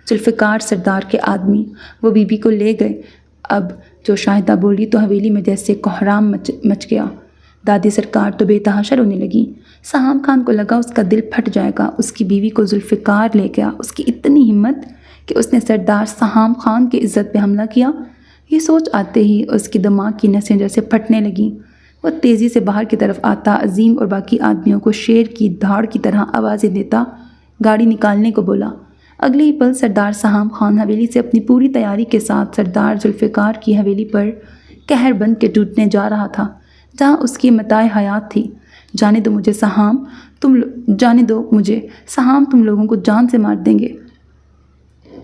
ذوالفقار سردار کے آدمی وہ بی بی کو لے گئے۔ اب جو شاہدہ بولی تو حویلی میں جیسے کوہرام مچ گیا۔ دادی سرکار تو بے تحاشا رونے لگی۔ سہام خان کو لگا اس کا دل پھٹ جائے گا، اس کی بیوی کو ذوالفقار لے گیا، اس کی اتنی ہمت کہ اس نے سردار سہام خان کی عزت پہ حملہ کیا۔ یہ سوچ آتے ہی اس کی دماغ کی نسیں جیسے پھٹنے لگیں۔ وہ تیزی سے باہر کی طرف آتا عظیم اور باقی آدمیوں کو شیر کی دھاڑ کی طرح آوازیں دیتا گاڑی نکالنے کو بولا۔ اگلے ہی پل سردار سہام خان حویلی سے اپنی پوری تیاری کے ساتھ سردار ذوالفقار کی حویلی پر قہر بن کے ٹوٹنے جا رہا تھا جہاں اس کی متاع حیات تھی۔ جانے دو مجھے سہام، تم لوگوں کو جان سے مار دیں گے۔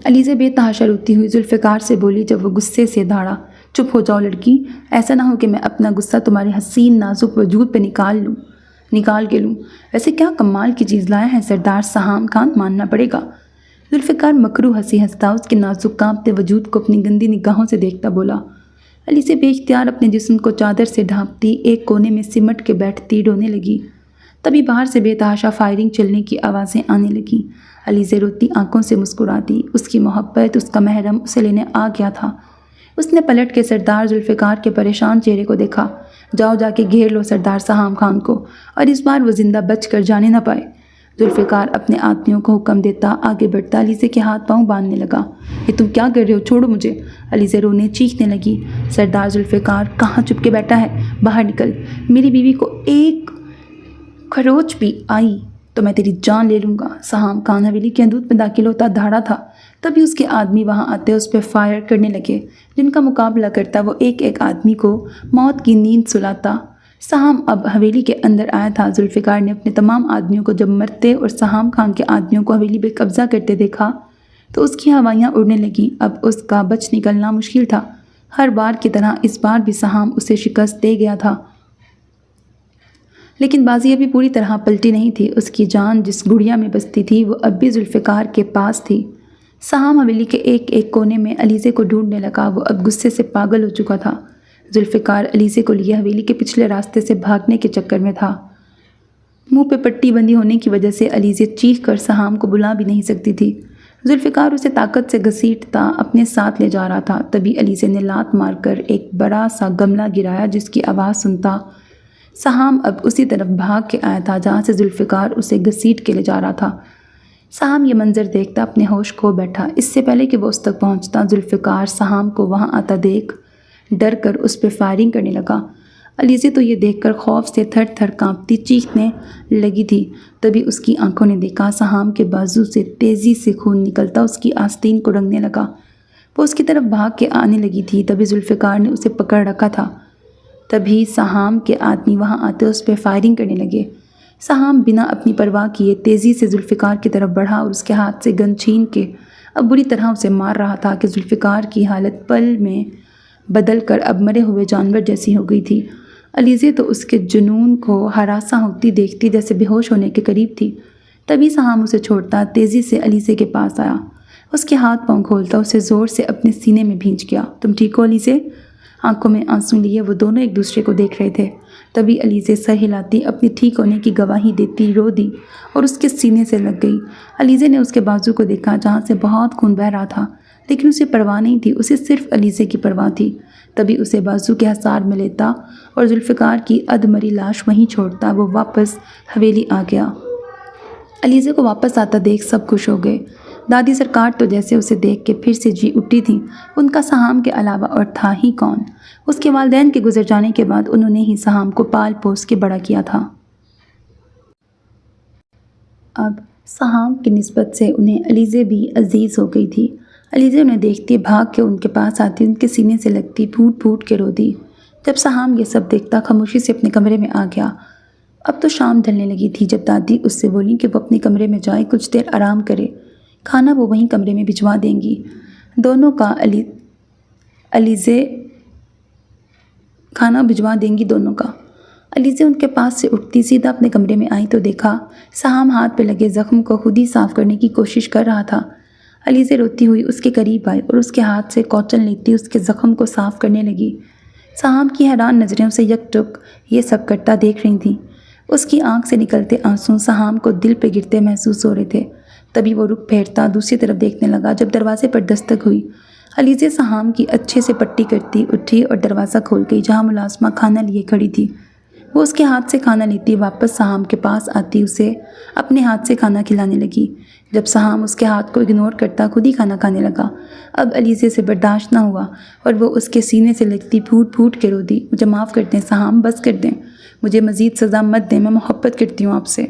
علیزہ بے تحاشا روتی ہوئی ذوالفقار سے بولی جب وہ غصے سے دھاڑا۔ چپ ہو جاؤ لڑکی، ایسا نہ ہو کہ میں اپنا غصہ تمہارے حسین نازک وجود پہ نکال کے لوں۔ ویسے کیا کمال کی چیز لایا ہے سردار سہام خان، ماننا پڑے گا۔ ذوالفقار مکروہ ہنسی ہنستا اس کے نازک کانپتے وجود کو اپنی گندی نگاہوں سے دیکھتا بولا۔ علیزہ بے اختیار اپنے جسم کو چادر سے ڈھانپتی ایک کونے میں سمٹ کے بیٹھتی رونے لگی۔ تبھی باہر سے بے تحاشا فائرنگ چلنے کی آوازیں آنے لگیں۔ علیزہ روتی آنکھوں سے مسکراتی، اس کی محبت، اس کا محرم اسے لینے آ گیا تھا۔ اس نے پلٹ کے سردار ذوالفقار کے پریشان چہرے کو دیکھا۔ جاؤ جا کے گھیر لو سردار سہام خان کو اور اس بار وہ زندہ بچ کر جانے نہ پائے۔ ذوالفقار اپنے آدمیوں کو حکم دیتا آگے بڑھتا علیزہ کے ہاتھ پاؤں باندھنے لگا۔ یہ تم کیا کر رہے ہو، چھوڑو مجھے۔ علیزہ رونے چیخنے لگی۔ سردار ذوالفقار کہاں چپ کے بیٹھا ہے، باہر نکل، میری بیوی کو ایک خروچ بھی آئی تو میں تیری جان لے لوں گا۔ سہام خان حویلی کے حدود میں داخل ہوتا دھاڑا تھا، تبھی اس کے آدمی وہاں آتے اس پہ فائر کرنے لگے۔ جن کا مقابلہ کرتا وہ ایک ایک آدمی کو موت کی نیند سلاتا۔ سہام اب حویلی کے اندر آیا تھا۔ ذوالفقار نے اپنے تمام آدمیوں کو جب مرتے اور سہام خان کے آدمیوں کو حویلی پہ قبضہ کرتے دیکھا تو اس کی ہوائیاں اڑنے لگیں۔ اب اس کا بچ نکلنا مشکل تھا۔ ہر بار کی طرح اس بار بھی سہام اسے شکست دے گیا تھا، لیکن بازی ابھی پوری طرح پلٹی نہیں تھی۔ اس کی جان جس گڑیا میں بستی تھی وہ اب بھی ذوالفقار کے پاس تھی۔ سہام حویلی کے ایک ایک کونے میں علیزہ کو ڈھونڈنے لگا۔ وہ اب غصے سے پاگل ہو چکا تھا۔ ذوالفقار علیزہ کو لیے حویلی کے پچھلے راستے سے بھاگنے کے چکر میں تھا۔ منہ پہ پٹی بندی ہونے کی وجہ سے علیزہ چیخ کر سہام کو بلا بھی نہیں سکتی تھی۔ ذوالفقار اسے طاقت سے گھسیٹتا اپنے ساتھ لے جا رہا تھا۔ تبھی علیزہ نے لات مار کر ایک بڑا سا گملہ گرایا جس کی آواز سنتا سہام اب اسی طرف بھاگ کے آیا تھا جہاں سے ذوالفقار اسے گھسیٹ کے لے جا رہا تھا۔ سہام یہ منظر دیکھتا اپنے ہوش کھو بیٹھا۔ اس سے پہلے کہ وہ اس تک پہنچتا ذوالفقار سہام کو وہاں آتا دیکھ ڈر کر اس پہ فائرنگ کرنے لگا۔ علیزہ تو یہ دیکھ کر خوف سے تھر تھر کانپتی چیخنے لگی تھی۔ تبھی اس کی آنکھوں نے دیکھا سہام کے بازو سے تیزی سے خون نکلتا اس کی آستین کو رنگنے لگا۔ وہ اس کی طرف بھاگ کے آنے لگی تھی، تبھی ذوالفقار نے اسے پکڑ رکھا تھا۔ تبھی سہام کے آدمی وہاں آتے اس پہ فائرنگ کرنے لگے۔ سہام بنا اپنی پرواہ کیے تیزی سے ذوالفقار کی طرف بڑھا اور اس کے ہاتھ سے گن چھین کے اب بری طرح اسے مار رہا تھا کہ ذوالفقار کی حالت پل میں بدل کر اب مرے ہوئے جانور جیسی ہو گئی تھی۔ علیزہ تو اس کے جنون کو ہراساں ہوتی دیکھتی جیسے بے ہوش ہونے کے قریب تھی۔ تبھی سہام اسے چھوڑتا تیزی سے علیزہ کے پاس آیا، اس کے ہاتھ پاؤں کھولتا اسے زور سے اپنے سینے میں بھینچ گیا۔ تم ٹھیک ہو علیزہ؟ آنکھوں میں آنسو لیے وہ دونوں ایک دوسرے کو دیکھ رہے تھے۔ تبھی علیزہ سر ہلاتی اپنی ٹھیک ہونے کی گواہی دیتی رو دی اور اس کے سینے سے لگ گئی۔ علیزہ نے اس کے بازو کو دیکھا جہاں سے بہت خون بہہ رہا تھا، لیکن اسے پرواہ نہیں تھی، اسے صرف علیزہ کی پرواہ تھی۔ تبھی اسے بازو کے حصار میں لیتا اور ذوالفقار کی ادمری لاش وہیں چھوڑتا وہ واپس حویلی آ گیا۔ علیزہ کو واپس آتا دیکھ سب خوش ہو گئے۔ دادی سرکار تو جیسے اسے دیکھ کے پھر سے جی اٹھی تھیں۔ ان کا سہام کے علاوہ اور تھا ہی کون؟ اس کے والدین کے گزر جانے کے بعد انہوں نے ہی سہام کو پال پوس کے بڑا کیا تھا۔ اب سہام کی نسبت سے انہیں علیزہ بھی عزیز ہو گئی تھی۔ علیزہ انہیں دیکھتی بھاگ کے ان کے پاس آتی، ان کے سینے سے لگتی، پھوٹ پھوٹ کے رو دی۔ جب سہام یہ سب دیکھتا خاموشی سے اپنے کمرے میں آ گیا۔ اب تو شام ڈھلنے لگی تھی جب دادی اس سے بولی کہ وہ اپنے کمرے میں جائے، کچھ دیر آرام کرے، کھانا وہ وہیں کمرے میں بھجوا دیں گی۔ دونوں کا علیزہ کھانا بھجوا دیں گی دونوں کا۔ علیزے ان کے پاس سے اٹھتی سیدھا اپنے کمرے میں آئی تو دیکھا سہام ہاتھ پہ لگے زخم کو خود ہی صاف کرنے کی کوشش کر رہا تھا۔ علیزے روتی ہوئی اس کے قریب آئی اور اس کے ہاتھ سے کوچن لیتی اس کے زخم کو صاف کرنے لگی۔ سہام کی حیران نظریں اسے یک ٹک یہ سب کرتا دیکھ رہی تھیں۔ اس کی آنکھ سے نکلتے آنسوں سہام کو دل پہ گرتے محسوس ہو رہے تھے۔ تبھی وہ رخ پھیرتا دوسری طرف دیکھنے لگا جب دروازے پر دستک ہوئی۔ علیزے سہام کی اچھے سے پٹی کرتی اٹھی اور دروازہ کھول گئی جہاں ملازمہ کھانا لیے کھڑی تھی۔ وہ اس کے ہاتھ سے کھانا لیتی واپس سہام کے پاس آتی اسے اپنے ہاتھ سے کھانا کھلانے لگی۔ جب سہام اس کے ہاتھ کو اگنور کرتا خود ہی کھانا کھانے لگا۔ اب علیزے سے برداشت نہ ہوا اور وہ اس کے سینے سے لگتی پھوٹ پھوٹ کے رو دی۔ مجھے معاف کر دیں سہام، بس کر دیں، مجھے مزید سزا مت دیں، میں محبت کرتی ہوں آپ سے۔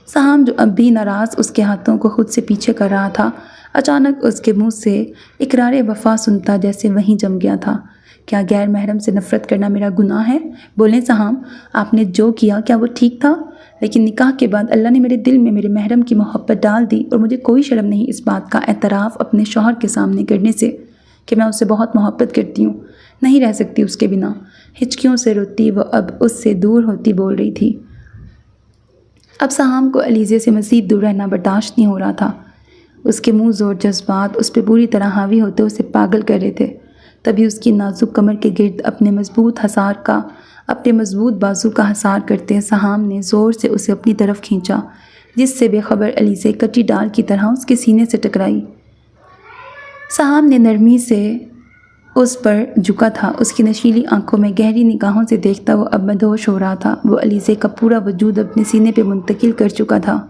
سہام جو اب بھی ناراض اس کے ہاتھوں کو خود سے پیچھے کر رہا تھا اچانک اس کے منہ سے اقرار وفا سنتا جیسے وہیں جم گیا تھا۔ کیا غیر محرم سے نفرت کرنا میرا گناہ ہے؟ بولیں سہام، آپ نے جو کیا کیا وہ ٹھیک تھا؟ لیکن نکاح کے بعد اللہ نے میرے دل میں میرے محرم کی محبت ڈال دی اور مجھے کوئی شرم نہیں اس بات کا اعتراف اپنے شوہر کے سامنے کرنے سے کہ میں اس سے بہت محبت کرتی ہوں، نہیں رہ سکتی اس کے بنا۔ ہچکیوں سے روتی وہ اب اس سے دور ہوتی بول رہی تھی۔ اب سہام کو علیزے سے مزید دور رہنا برداشت نہیں ہو رہا تھا۔ اس کے منہ زور جذبات اس پہ پوری طرح حاوی ہوتے اسے پاگل کر رہے تھے۔ تبھی اس کی نازک کمر کے گرد اپنے مضبوط بازو کا حصار کرتے سہام نے زور سے اسے اپنی طرف کھینچا جس سے بے خبر علیزے کٹی ڈال کی طرح اس کے سینے سے ٹکرائی۔ سہام نے نرمی سے اس پر جھکا تھا، اس کی نشیلی آنکھوں میں گہری نگاہوں سے دیکھتا وہ اب مدہوش ہو رہا تھا۔ وہ علیزے کا پورا وجود اپنے سینے پہ منتقل کر چکا تھا۔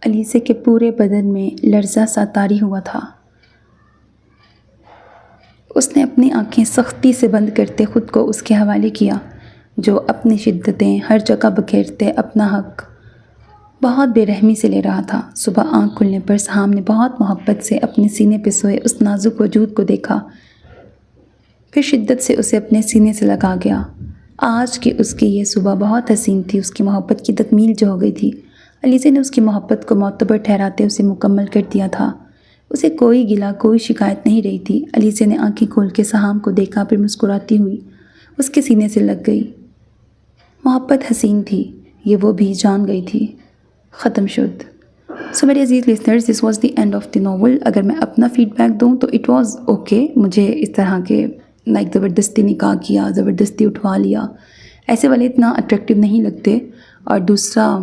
علیزے کے پورے بدن میں لرزہ سا طاری ہوا تھا۔ اس نے اپنی آنکھیں سختی سے بند کرتے خود کو اس کے حوالے کیا جو اپنی شدتیں ہر جگہ بکھیرتے اپنا حق بہت بے رحمی سے لے رہا تھا۔ صبح آنکھ کھلنے پر سہام نے بہت محبت سے اپنے سینے پہ سوئے اس نازک وجود کو دیکھا، پھر شدت سے اسے اپنے سینے سے لگا گیا۔ آج کی اس کی یہ صبح بہت حسین تھی، اس کی محبت کی تکمیل جو ہو گئی تھی۔ علیزے نے اس کی محبت کو معتبر ٹھہراتے اسے مکمل کر دیا تھا۔ اسے کوئی گلہ کوئی شکایت نہیں رہی تھی۔ علیزے نے آنکھیں کھول کے سہام کو دیکھا پھر مسکراتی ہوئی اس کے سینے سے لگ گئی۔ محبت حسین تھی، یہ وہ بھی جان گئی تھی۔ ختم شد۔ سو میرے عزیز listeners, this was the end of the novel. اگر میں اپنا فیڈ بیک دوں تو اٹ واز اوکے۔ مجھے اس طرح کے زبردستی نکاح کیا، زبردستی اٹھوا لیا، ایسے والے اتنا اٹریکٹیو نہیں لگتے۔ اور دوسرا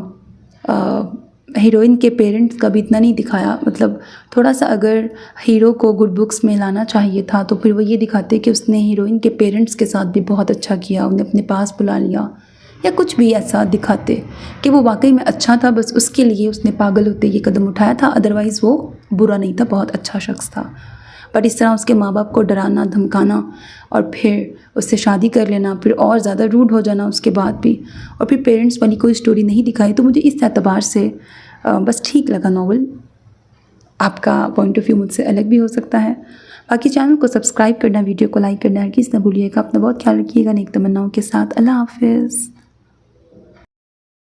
ہیروئن کے پیرنٹس کا بھی اتنا نہیں دکھایا، مطلب تھوڑا سا اگر ہیرو کو گڈ بکس میں لانا چاہیے تھا تو پھر وہ یہ دکھاتے کہ اس نے ہیروئن کے پیرنٹس کے ساتھ بھی بہت اچھا کیا، انہیں اپنے پاس بلا لیا، یا کچھ بھی ایسا دکھاتے کہ وہ واقعی میں اچھا تھا، بس اس کے لیے اس نے پاگل ہوتے یہ قدم اٹھایا تھا، ادروائز وہ برا نہیں تھا، بہت اچھا شخص تھا۔ بٹ اس طرح اس کے ماں باپ کو ڈرانا دھمکانا اور پھر اس سے شادی کر لینا، پھر اور زیادہ روڈ ہو جانا اس کے بعد بھی، اور پھر پیرنٹس والی کوئی سٹوری نہیں دکھائی، تو مجھے اس اعتبار سے بس ٹھیک لگا ناول۔ آپ کا پوائنٹ آف ویو مجھ سے الگ بھی ہو سکتا ہے۔ باقی چینل کو سبسکرائب کرنا، ویڈیو کو لائک کرنا ہرگز نہ بھولیے گا۔ اپنا بہت خیال رکھیے گا، نیک تمناؤں کے ساتھ۔ اللہ حافظ۔